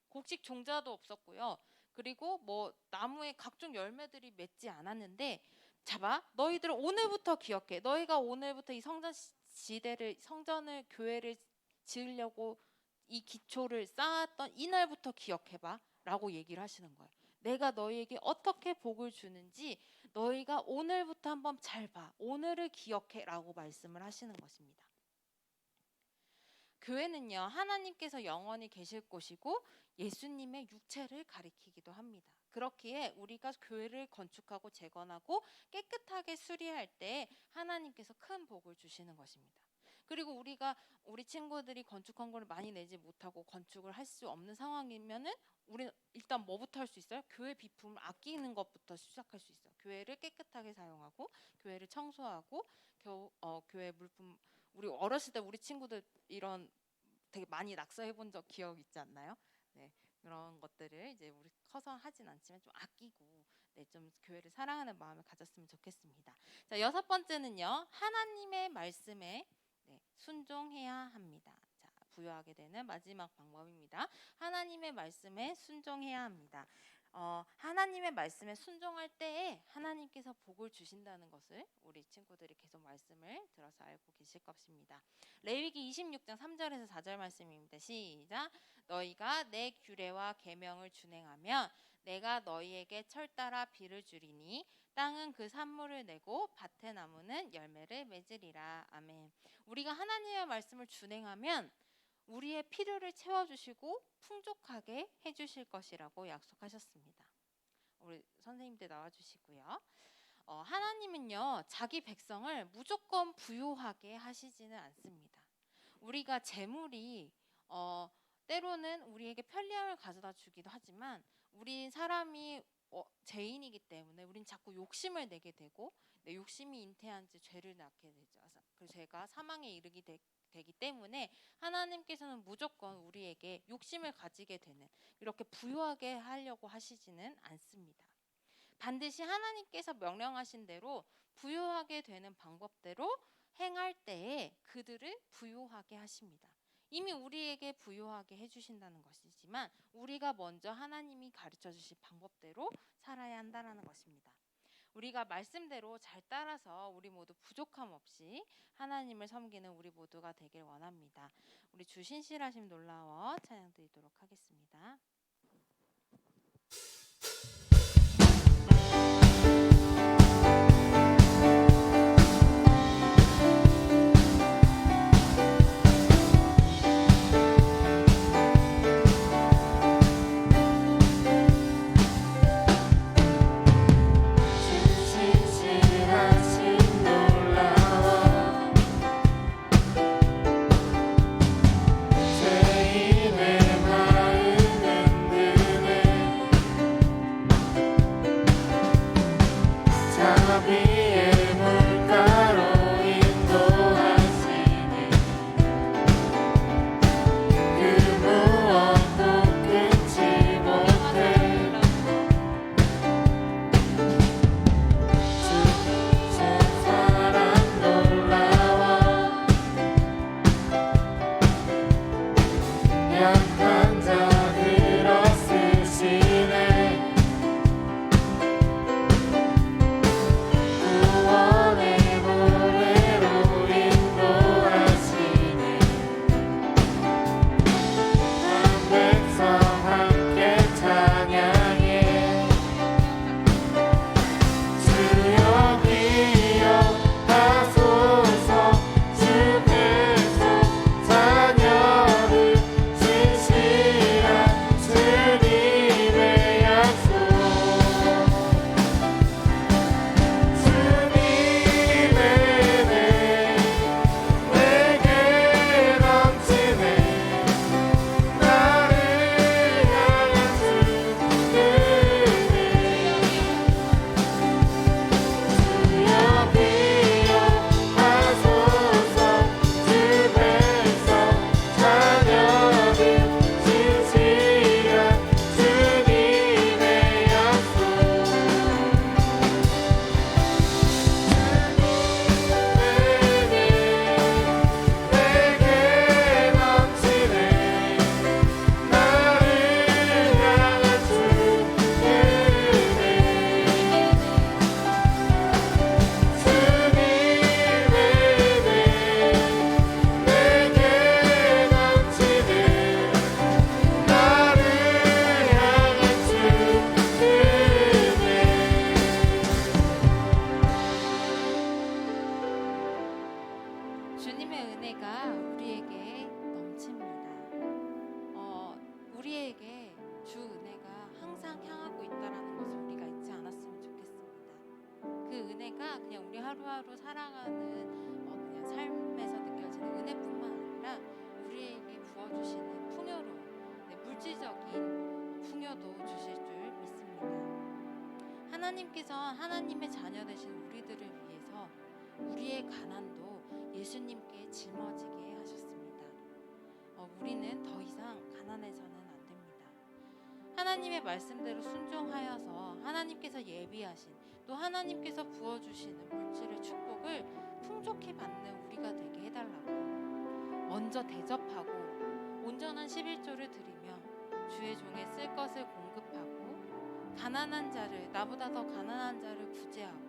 곡식 종자도 없었고요. 그리고 뭐 나무에 각종 열매들이 맺지 않았는데, 자봐, 너희들 오늘부터 기억해. 너희가 오늘부터 이 성전을 교회를 지으려고 이 기초를 쌓았던 이날부터 기억해봐 라고 얘기를 하시는 거예요. 내가 너희에게 어떻게 복을 주는지 너희가 오늘부터 한번 잘 봐. 오늘을 기억해 라고 말씀을 하시는 것입니다. 교회는요, 하나님께서 영원히 계실 곳이고 예수님의 육체를 가리키기도 합니다. 그렇기에 우리가 교회를 건축하고 재건하고 깨끗하게 수리할 때 하나님께서 큰 복을 주시는 것입니다. 그리고 우리 친구들이 건축 헌금을 많이 내지 못하고 건축을 할 수 없는 상황이면은 우리는 일단 뭐부터 할 수 있어요? 교회 비품을 아끼는 것부터 시작할 수 있어요. 교회를 깨끗하게 사용하고 교회를 청소하고 교회 물품, 우리 어렸을 때 우리 친구들 이런 되게 많이 낙서해 본 적 기억 있지 않나요? 네, 그런 것들을 이제 우리 커서 하진 않지만 좀 아끼고 좀 교회를 사랑하는 마음을 가졌으면 좋겠습니다. 자, 6번째는요. 하나님의 말씀에 순종해야 합니다. 자, 부여하게 되는 마지막 방법입니다. 하나님의 말씀에 순종해야 합니다. 하나님의 말씀에 순종할 때에 하나님께서 복을 주신다는 것을 우리 친구들이 계속 말씀을 들어서 알고 계실 것입니다. 레위기 26장 3절에서 4절 말씀입니다. 시작. 너희가 내 규례와 계명을 준행하면 내가 너희에게 철따라 비를 주리니 땅은 그 산물을 내고 밭의 나무는 열매를 맺으리라. 아멘. 우리가 하나님의 말씀을 준행하면 우리의 필요를 채워주시고 풍족하게 해주실 것이라고 약속하셨습니다. 우리 선생님들 나와주시고요. 하나님은요, 자기 백성을 무조건 부유하게 하시지는 않습니다. 우리가 재물이 때로는 우리에게 편리함을 가져다 주기도 하지만 우리 사람이 죄인이기 때문에 우린 자꾸 욕심을 내게 되고 내 욕심이 잉태한 지 죄를 낳게 되죠. 그래서 죄가 사망에 이르게 되기 때문에 하나님께서는 무조건 우리에게 욕심을 가지게 되는, 이렇게 부유하게 하려고 하시지는 않습니다. 반드시 하나님께서 명령하신 대로 부유하게 되는 방법대로 행할 때에 그들을 부유하게 하십니다. 이미 우리에게 부유하게 해주신다는 것이지만 우리가 먼저 하나님이 가르쳐 주신 방법대로 살아야 한다는 것입니다. 우리가 말씀대로 잘 따라서 우리 모두 부족함 없이 하나님을 섬기는 우리 모두가 되길 원합니다. 우리 주 신실하심 놀라워 찬양 드리도록 하겠습니다. 신실하신 놀라워 죄인의 마음 흔드네 자비의 물가로 인도하시니 그 무엇도 끊지 못해 주 사랑 놀라워 약한 자들어 쓰시네 구원의 노래로 인도하시네 한 백성 함께 찬양해 주여 기억하소서 주께서 자녀를 진실한 주님의 약속 주님의 은혜 내게 넘치네 나를 향한 주의 은혜 주여 기억하소서 주 백성 자녀들 진실한 주님의 약속 내게 넘치네 나를 향한 주의 은혜 주님의 은혜 내게 넘치네 나를 향한 주의 은혜 주님의 은혜가 우리에게 넘칩니다. 우리에게 주 은혜가 항상 향하고 있다라는 것을 우리가 잊지 않았으면 좋겠습니다. 그 은혜가 그냥 우리 하루하루 살아가는 그냥 삶에서 느껴지는 은혜뿐만 아니라 우리에게 부어주시는 풍요로운 물질적인 풍요도 주실 줄 믿습니다. 하나님께서 하나님의 자녀 되신 우리들을 위해서 우리의 가난도 예수님께 짊어지게 하셨습니다. 우리는 더 이상 가난해서는 안 됩니다. 하나님의 말씀대로 순종하여서 하나님께서 예비하신 또 하나님께서 부어주시는 물질의 축복을 풍족히 받는 우리가 되게 해달라고 먼저 대접하고 온전한 11조를 드리며 주의 종에 쓸 것을 공급하고 가난한 자를 나보다 더 가난한 자를 구제하고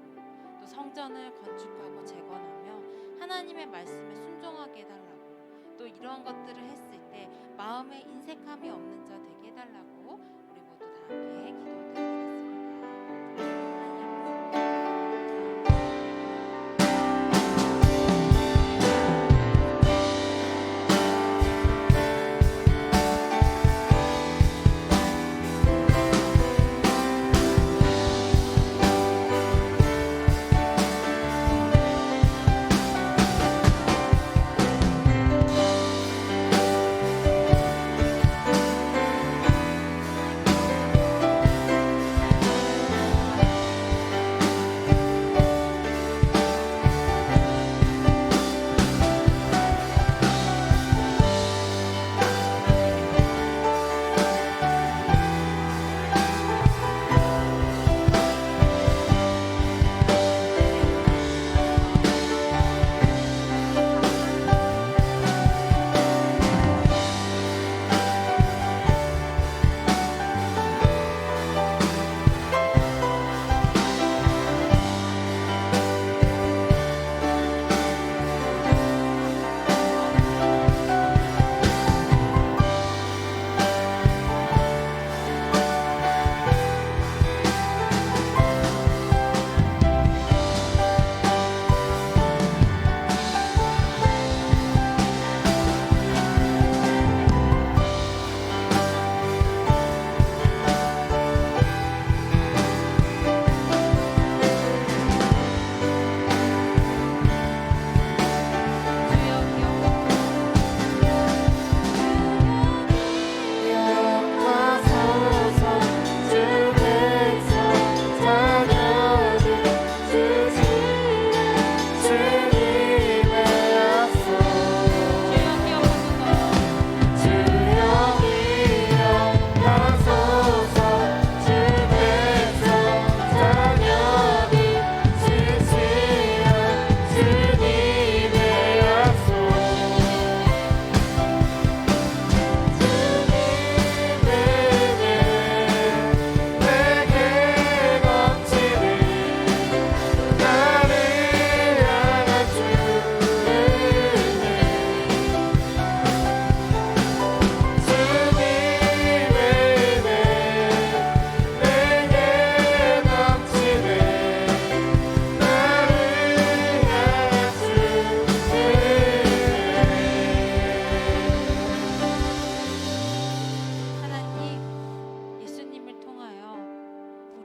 또 성전을 건축하고 재건하며 하나님의 말씀에 순종하게 해달라고 또 이러한 것들을 했을 때 마음에 인색함이 없는 자 되게 해달라고 우리 모두 다 함께 기도드리겠습니다. 주님의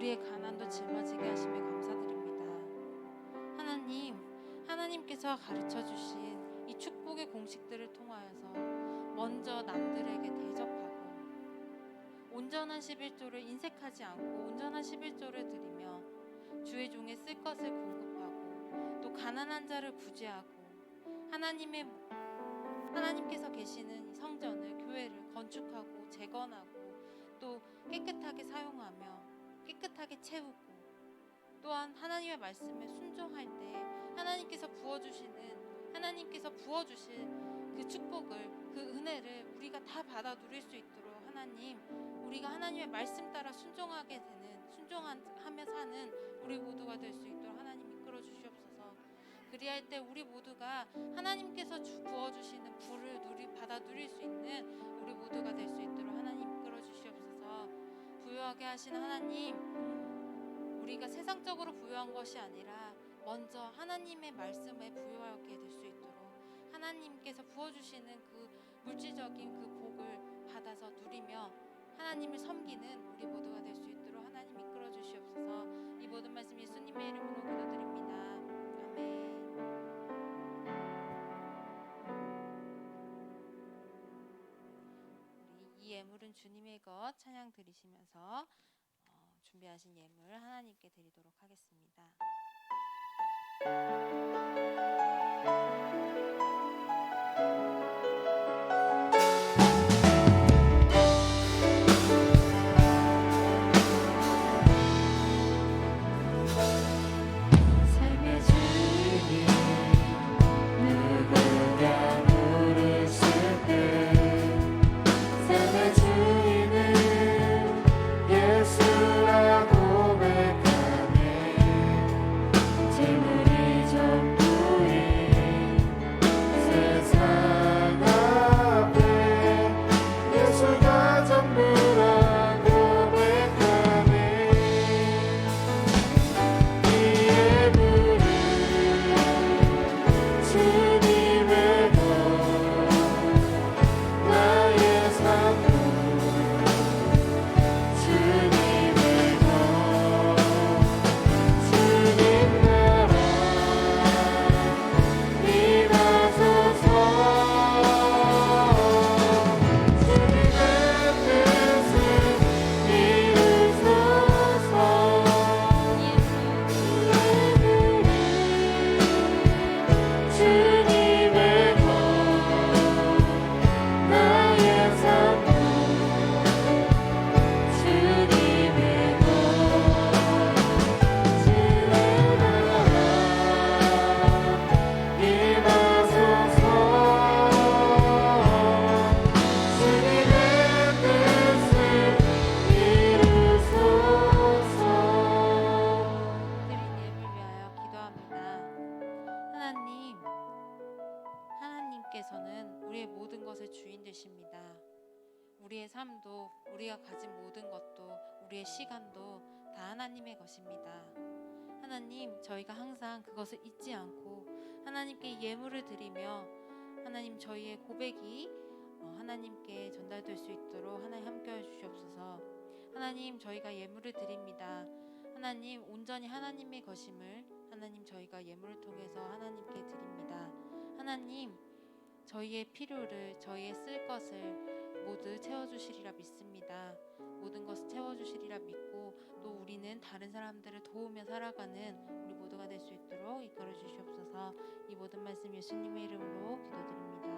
우리의 가난도 짊어지게 하심에 감사드립니다. 하나님, 하나님께서 가르쳐 주신 이 축복의 공식들을 통하여서 먼저 남들에게 대접하고 온전한 11조를 인색하지 않고 온전한 11조를 드리며 주의 종에 쓸 것을 공급하고 또 가난한 자를 구제하고 하나님께서 계시는 이 성전을 교회를 건축하고 재건하고 또 깨끗하게 사용하며 깨끗하게 채우고 또한 하나님의 말씀에 순종할 때 하나님께서 부어주실 그 축복을 그 은혜를 우리가 다 받아 누릴 수 있도록 하나님, 우리가 하나님의 말씀 따라 순종하며 사는 우리 모두가 될 수 있도록 하나님 이끌어 주시옵소서. 그리할 때 우리 모두가 하나님께서 부어주시는 불을 받아 누릴 수 있는 우리 모두가 될 수 있도록 하나님 이끌어 주시옵소서. 부유하게 하신 하나님, 우리가 세상적으로 부유한 것이 아니라 먼저 하나님의 말씀에 부유하게 될 수 있도록 하나님께서 부어주시는 그 물질적인 그 복을 받아서 누리며 하나님을 섬기는 우리 모두가 될 수 있도록 하나님 이끌어 주시옵소서. 이 모든 말씀 예수님의 이름으로 기도드립니다. 아멘. 우리 이 예물은 주님의 것 찬양 드리시면서 준비하신 예물 하나님께 드리도록 하겠습니다. 삶의 주님 누구냐 물으실 때 삶의 주인은 예수라 고백하네. 재물이 전부인 세상 앞에 예수가 전부라 고백하네. 이 예물은 주님의 것 나의 삶도 주님의 것 주님 나라 임하소서. 주님의 뜻을 이루소서. 주님의 것 나의 삶도 주님의 것 주의 나라 임하소서. 주님의 뜻을 이루소서. 드린 예물 위하여 기도합니다. 하나님께서는 우리의 모든 것의 주인 되십니다. 우리의 삶도, 우리가 가진 모든 것도, 우리의 시간도 다 하나님의 것입니다. 하나님, 저희가 항상 그것을 잊지 않고 하나님께 예물을 드리며 하나님 저희의 고백이 하나님께 전달될 수 있도록 하나님 함께해 주시옵소서. 하나님, 저희가 예물을 드립니다. 하나님, 온전히 하나님의 것임을 하나님 저희가 예물을 통해서 하나님께 드립니다. 하나님, 저희의 필요를, 저희의 쓸 것을 모두 채워주시리라 믿습니다. 모든 것을 채워주시리라 믿고 또 우리는 다른 사람들을 도우며 살아가는 우리 모두가 될 수 있도록 이끌어 주시옵소서. 이 모든 말씀 예수님의 이름으로 기도드립니다.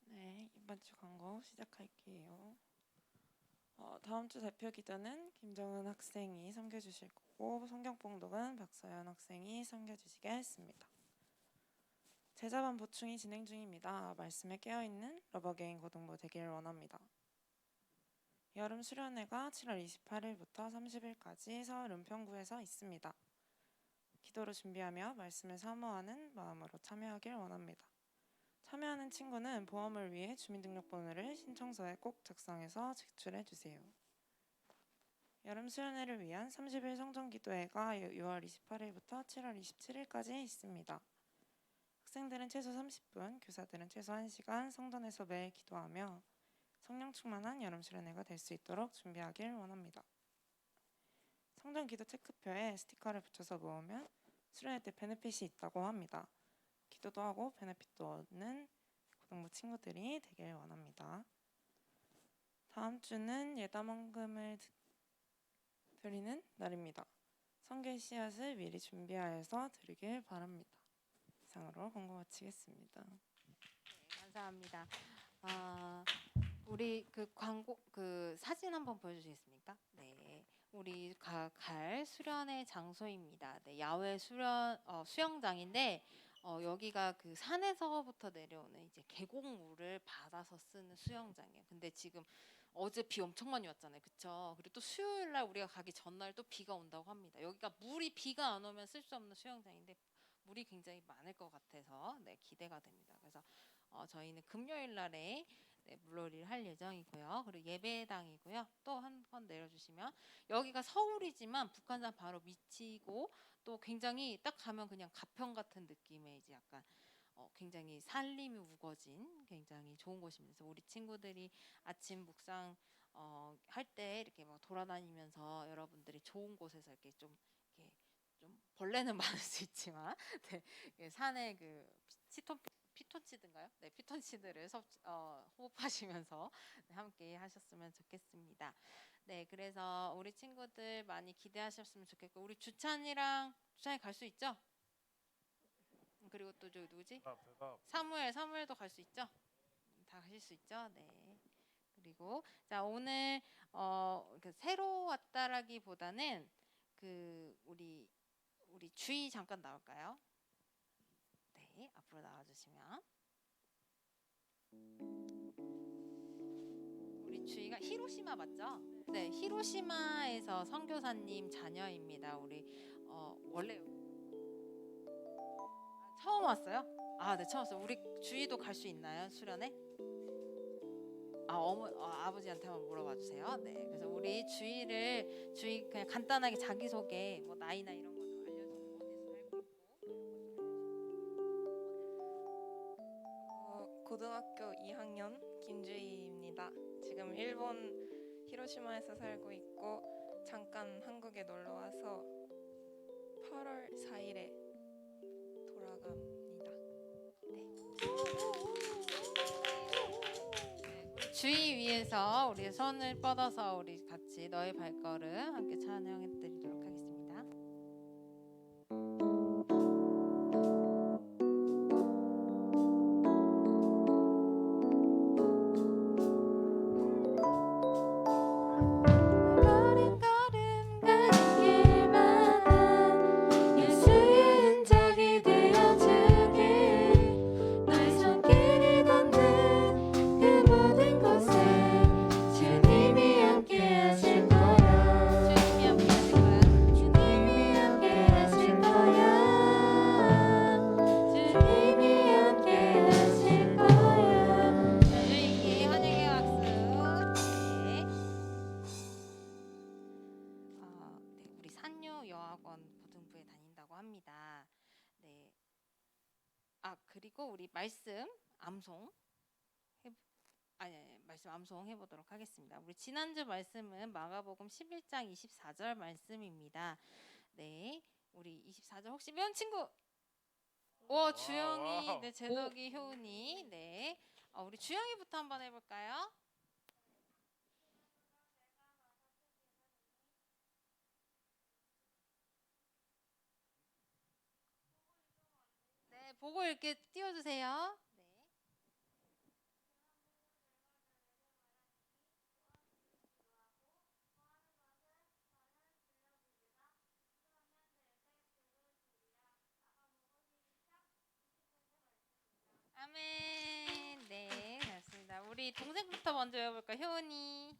아멘. 네, 이번 주 광고 시작할게요. 다음 주 대표 기도는 김정은 학생이 섬겨주실 거고 성경 봉독은 박서연 학생이 섬겨주시겠습니다. 제자반 보충이 진행 중입니다. 말씀에 깨어있는 러버게인 고등부 되기를 원합니다. 여름 수련회가 7월 28일부터 30일까지 서울 은평구에서 있습니다. 기도로 준비하며 말씀을 사모하는 마음으로 참여하길 원합니다. 참여하는 친구는 보험을 위해 주민등록번호를 신청서에 꼭 작성해서 제출해 주세요. 여름 수련회를 위한 30일 성전기도회가 6월 28일부터 7월 27일까지 있습니다. 학생들은 최소 30분, 교사들은 최소 1시간 성전에서 매일 기도하며 성령 충만한 여름 수련회가 될 수 있도록 준비하길 원합니다. 성전 기도 체크표에 스티커를 붙여서 모으면 수련회 때 베네핏이 있다고 합니다. 기도도 하고 베네핏도 얻는 고등부 친구들이 되길 원합니다. 다음 주는 예담원금을 드리는 날입니다. 성경 씨앗을 미리 준비하여서 드리길 바랍니다. 이상으로 공고 마치겠습니다. 네, 감사합니다. 우리 그 광고 그 사진 한번 보여주시겠습니까? 네, 우리 갈 수련회 장소입니다. 네, 야외 수영장인데 여기가 그 산에서부터 내려오는 이제 계곡물을 받아서 쓰는 수영장이에요. 근데 지금 어제 비 엄청 많이 왔잖아요, 그쵸? 그리고 또 수요일 날 우리가 가기 전날 또 비가 온다고 합니다. 여기가 물이 비가 안 오면 쓸 수 없는 수영장인데 물이 굉장히 많을 것 같아서 네, 기대가 됩니다. 그래서 저희는 금요일 날에 네, 물놀이를 할 예정이고요. 그리고 예배당이고요. 또 한 번 내려주시면 여기가 서울이지만 북한산 바로 밑이고 또 굉장히 딱 가면 그냥 가평 같은 느낌의 이제 약간 굉장히 산림이 우거진 굉장히 좋은 곳입니다. 그래서 우리 친구들이 아침 묵상 할 때 이렇게 막 돌아다니면서 여러분들이 좋은 곳에서 이렇게 좀 벌레는 많을 수 있지만 네, 산에 그 피톤치드인가요? 네, 피톤치드를 호흡하시면서 네, 함께 하셨으면 좋겠습니다. 네, 그래서 우리 친구들 많이 기대하셨으면 좋겠고 우리 주찬이 갈 수 있죠? 그리고 또 저기 누구지? 사무엘도 갈 수 있죠? 다 가실 수 있죠? 네. 그리고 자 오늘 그 새로 왔다라기보다는 그 우리 주희 잠깐 나올까요? 네, 앞으로 나와주시면 우리 주희가 히로시마 맞죠? 네, 히로시마에서 선교사님 자녀입니다. 우리 원래 처음 왔어요? 네, 처음 왔어요. 우리 주희도 갈 수 있나요? 수련회? 아버지한테 한번 물어봐 주세요. 네, 그래서 우리 주희 그냥 간단하게 자기 소개, 뭐 나이나 이런 거 좀 알려주고 고등학교 2학년 김주희입니다. 지금 일본 히로시마에서 살고 있고 잠깐 한국에 놀러 와서 8월 4일에 돌아갑니다. 우리 주희 위해서 우리 손을 뻗어서 우리 같이 너의 발걸음 함께 찬양해 드리도록 하겠습니다. 걸음 걸음 가는 길마다 예수의 흔적이 되어주길 너의 손길을 걷는 그 모든 곳에 주님이 함께 하실 거야. 주님이 함께 하실 거야. 주님이 함께 하실 거야. 주희께 환영의 박수. 네. 네, 우리 산유 여학원 고등부에 다닌다고 합니다. 네. 그리고 우리 말씀 암송 말씀 암송 해보도록 하겠습니다. 우리 지난주 말씀은 마가복음 11장 24절 말씀입니다. 네, 우리 24절 혹시 배운 친구? 주영이, 네, 제덕이, 효은이, 네, 우리 주영이부터 한번 해볼까요? 네, 보고 이렇게 띄워주세요. 네. 아멘. 네, 맞습니다. 우리 동생부터 먼저 해볼까? 효은이.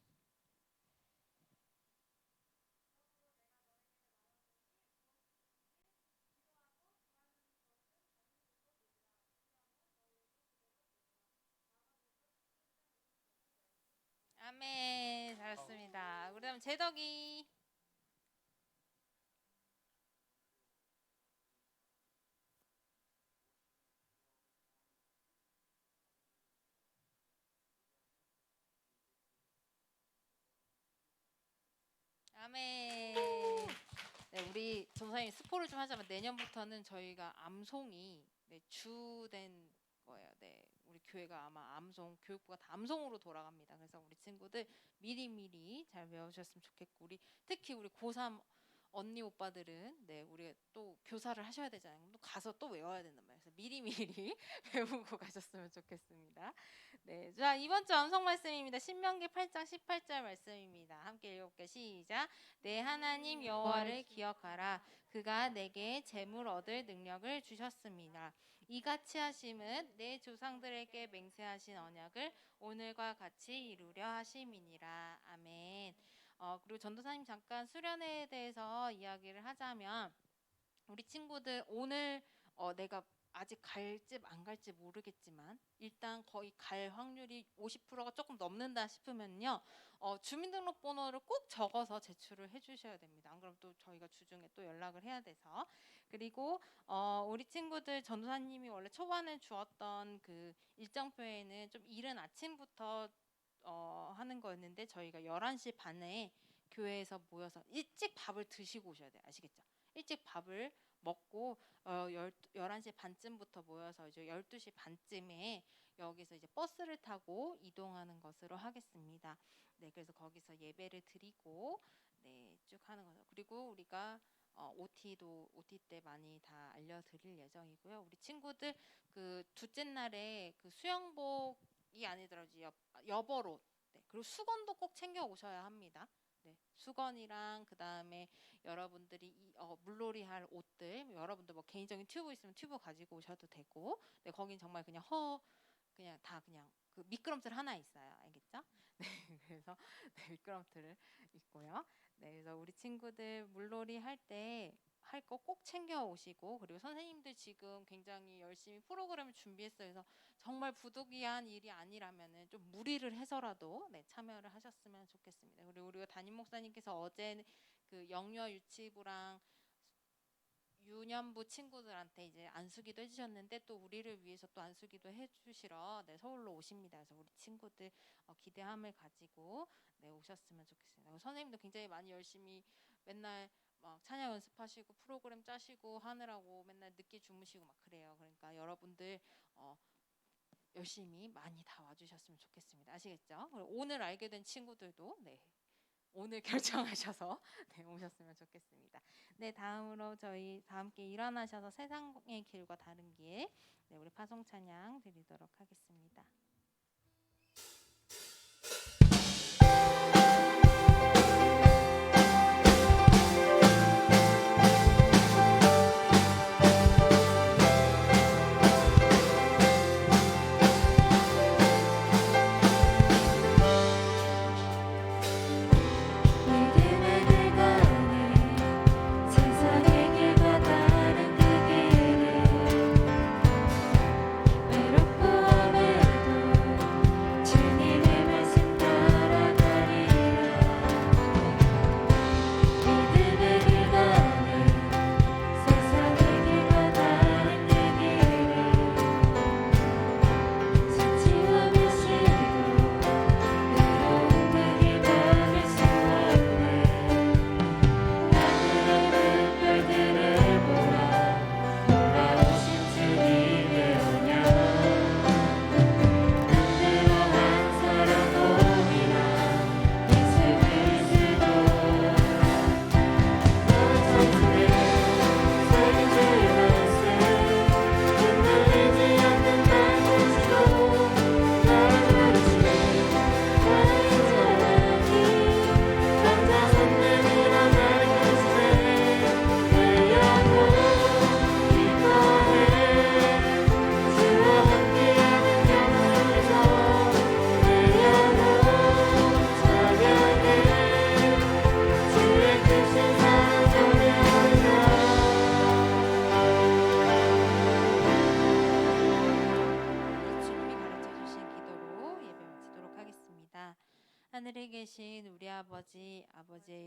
아멘. 잘했습니다. 우리 다음 제덕이. 아멘. 네, 우리 전사님 스포를 좀 하자면 내년부터는 저희가 암송이 주된 거예요. 네, 우리 교회가 아마 암송 교육부가 다 암송으로 돌아갑니다. 그래서 우리 친구들 미리미리 잘 외우셨으면 좋겠고 특히 우리 고3 언니 오빠들은 우리 또 교사를 하셔야 되잖아요. 또 가서 또 외워야 된단 말이에요. 그래서 미리미리 외우고 가셨으면 좋겠습니다. 네, 자 이번 주 암송 말씀입니다. 신명기 8장 18절 말씀입니다. 함께 읽어볼게요. 시작. 내 하나님 여호와를 기억하라. 그가 내게 재물 얻을 능력을 주셨습니다. 이같이 하심은 내 조상들에게 맹세하신 언약을 오늘과 같이 이루려 하심이니라. 아멘. 그리고 전도사님 잠깐 수련회에 대해서 이야기를 하자면 우리 친구들 오늘 내가 아직 갈지 안 갈지 모르겠지만 일단 거의 갈 확률이 50%가 조금 넘는다 싶으면요 주민등록번호를 꼭 적어서 제출을 해주셔야 됩니다. 안 그러면 또 저희가 주중에 또 연락을 해야 돼서. 그리고 우리 친구들 전도사님이 원래 초반에 주었던 그 일정표에는 좀 이른 아침부터 하는 거였는데 저희가 11시 반에 교회에서 모여서 일찍 밥을 드시고 오셔야 돼요. 아시겠죠? 일찍 밥을 먹고 11시 반쯤부터 모여서 이제 12시 반쯤에 여기서 이제 버스를 타고 이동하는 것으로 하겠습니다. 네, 그래서 거기서 예배를 드리고 쭉 하는 거죠. 그리고 우리가 OT 때 많이 다 알려드릴 예정이고요. 우리 친구들 그 둘째 날에 그 수영복이 아니더라도 여벌옷 그리고 수건도 꼭 챙겨 오셔야 합니다. 네, 수건이랑 그 다음에 여러분들이 물놀이 할 옷들, 여러분들 뭐 개인적인 튜브 있으면 튜브 가지고 오셔도 되고, 네, 거긴 정말 그냥 그냥 다 그냥 그 미끄럼틀 하나 있어요, 알겠죠? 네, 그래서 미끄럼틀을 있고요. 네, 그래서 우리 친구들 물놀이 할 때 할 거 꼭 챙겨 오시고, 그리고 선생님들 지금 굉장히 열심히 프로그램을 준비했어요. 그래서 정말 부득이한 일이 아니라면은 좀 무리를 해서라도 참여를 하셨으면 좋겠습니다. 그리고 우리가 담임 목사님께서 어제 그 영유아 유치부랑 유년부 친구들한테 이제 안수기도 해주셨는데 또 우리를 위해서 또 안수기도 해주시러 서울로 오십니다. 그래서 우리 친구들 기대함을 가지고 오셨으면 좋겠습니다. 선생님도 굉장히 많이 열심히 맨날 막 찬양 연습하시고 프로그램 짜시고 하느라고 맨날 늦게 주무시고 막 그래요. 그러니까 여러분들 열심히 많이 다 와주셨으면 좋겠습니다. 아시겠죠? 오늘 알게 된 친구들도 오늘 결정하셔서 오셨으면 좋겠습니다. 네, 다음으로 저희 다 함께 일어나셔서 세상의 길과 다른 길 우리 파송 찬양 드리도록 하겠습니다. 믿음의 길 가니 세상의 길과 다른 그 길을 외롭고 험해도 주님의 말씀 따라가리라. 믿음의 길 가니 세상의 길과 다른 그 길을 수치와 멸시도 외로운 그 길 걸을 수 없네. 하늘의 별들을 보라. 돌아오신 주님의 언약 든든한 사랑 보이나 예수 그리스도 너의 찬송에 살인 주의 말씀 흔들리지 않는 날 보시고 나를 부르시네. 나의 사랑이 혼자 선들이라 나를 부르시네. 내 영혼 기뻐해 주와 함께하는 영혼에서 내 영혼 찬양해 주의 크신 사랑 전해하리라. 주님이 가르쳐 주신 기도로 예배 마치도록 하겠습니다. 하늘에 계신 우리 아버지의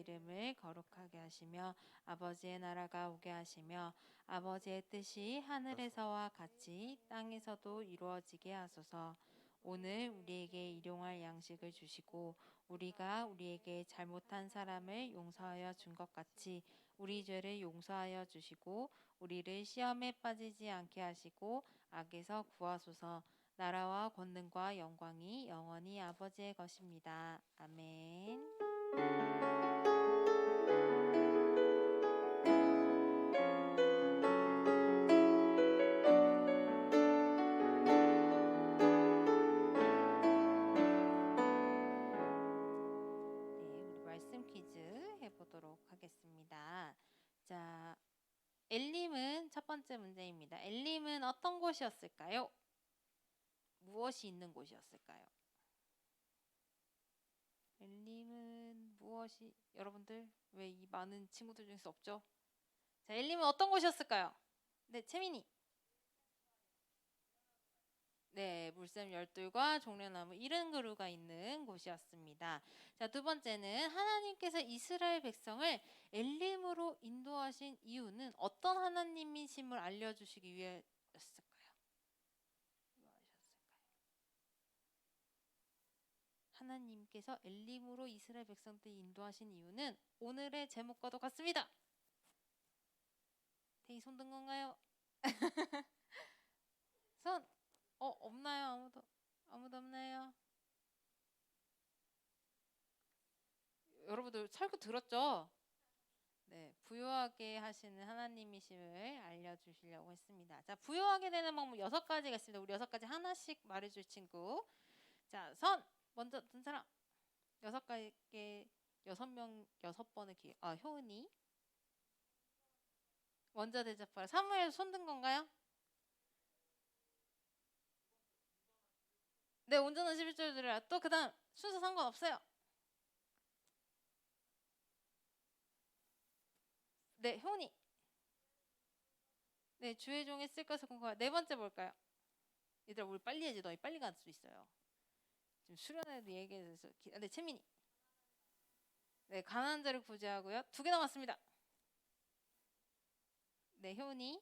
이름을 거룩하게 하시며 아버지의 나라가 오게 하시며 아버지의 뜻이 하늘에서와 같이 땅에서도 이루어지게 하소서. 오늘 우리에게 일용할 양식을 주시고 우리가 우리에게 잘못한 사람을 용서하여 준 것 같이 우리 죄를 용서하여 주시고 우리를 시험에 빠지지 않게 하시고 악에서 구하소서. 나라와 권능과 영광이 영원히 아버지의 것입니다. 아멘. 네, 우리 말씀 퀴즈 해보도록 하겠습니다. 자, 엘림은 첫 번째 문제입니다. 엘림은 어떤 곳이었을까요? 무엇이 있는 곳이었을까요? 엘림은 무엇이 여러분들 왜 이 많은 친구들 중에서 없죠? 자, 엘림은 어떤 곳이었을까요? 네, 채민이. 네, 물샘 열둘과 종려나무 이른 그루가 있는 곳이었습니다. 자, 두 번째는 하나님께서 이스라엘 백성을 엘림으로 인도하신 이유는 어떤 하나님이심을 알려주시기 위해였을까요? 하나님께서 엘림으로 이스라엘 백성들을 인도하신 이유는 오늘의 제목과도 같습니다. 대이 손 든 건가요? 손! 없나요? 아무도 없나요? 여러분들 설교 들었죠? 네, 부유하게 하시는 하나님이심을 알려주시려고 했습니다. 자, 부유하게 되는 방법 6가지가 있습니다. 우리 6가지 하나씩 말해줄 친구. 자, 선! 먼저 든 사람. 6가지, 6번의 기회. 효은이. 먼저 대접하라. 사무엘 손 든 건가요? 네, 온전한 11절 드려라. 또 그 다음 순서 상관없어요. 네, 효은이. 네, 주의 종에 쓸 것을 공부하라. 네 번째 뭘까요? 얘들아, 우리 빨리 해야지. 너희 빨리 갈 수 있어요. 지금 수련회도 얘기해서. 네, 채민이. 네, 가난한 자를 구제하고요. 2개 남았습니다. 네, 효은이.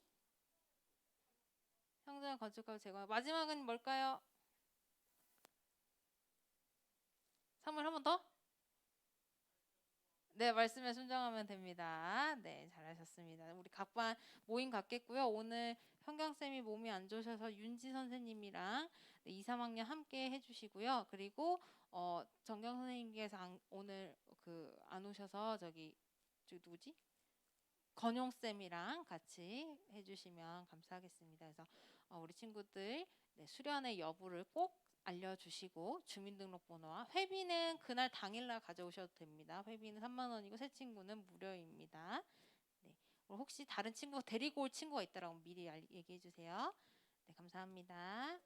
형제와 건축하고 제거. 마지막은 뭘까요? 선물 한 번 더? 네, 말씀에 순종하면 됩니다. 네, 잘하셨습니다. 우리 각반 모임 갖겠고요. 오늘 현경쌤이 몸이 안 좋으셔서 윤지 선생님이랑 2, 3학년 함께 해주시고요. 그리고 정경 선생님께서 오늘 안 오셔서 저기 누구지? 건용쌤이랑 같이 해주시면 감사하겠습니다. 그래서 우리 친구들 수련의 여부를 꼭 알려주시고 주민등록번호와 회비는 그날 당일날 가져오셔도 됩니다. 회비는 3만 원이고 새 친구는 무료입니다. 네, 혹시 다른 친구 데리고 올 친구가 있다라고 미리 얘기해 주세요. 네, 감사합니다.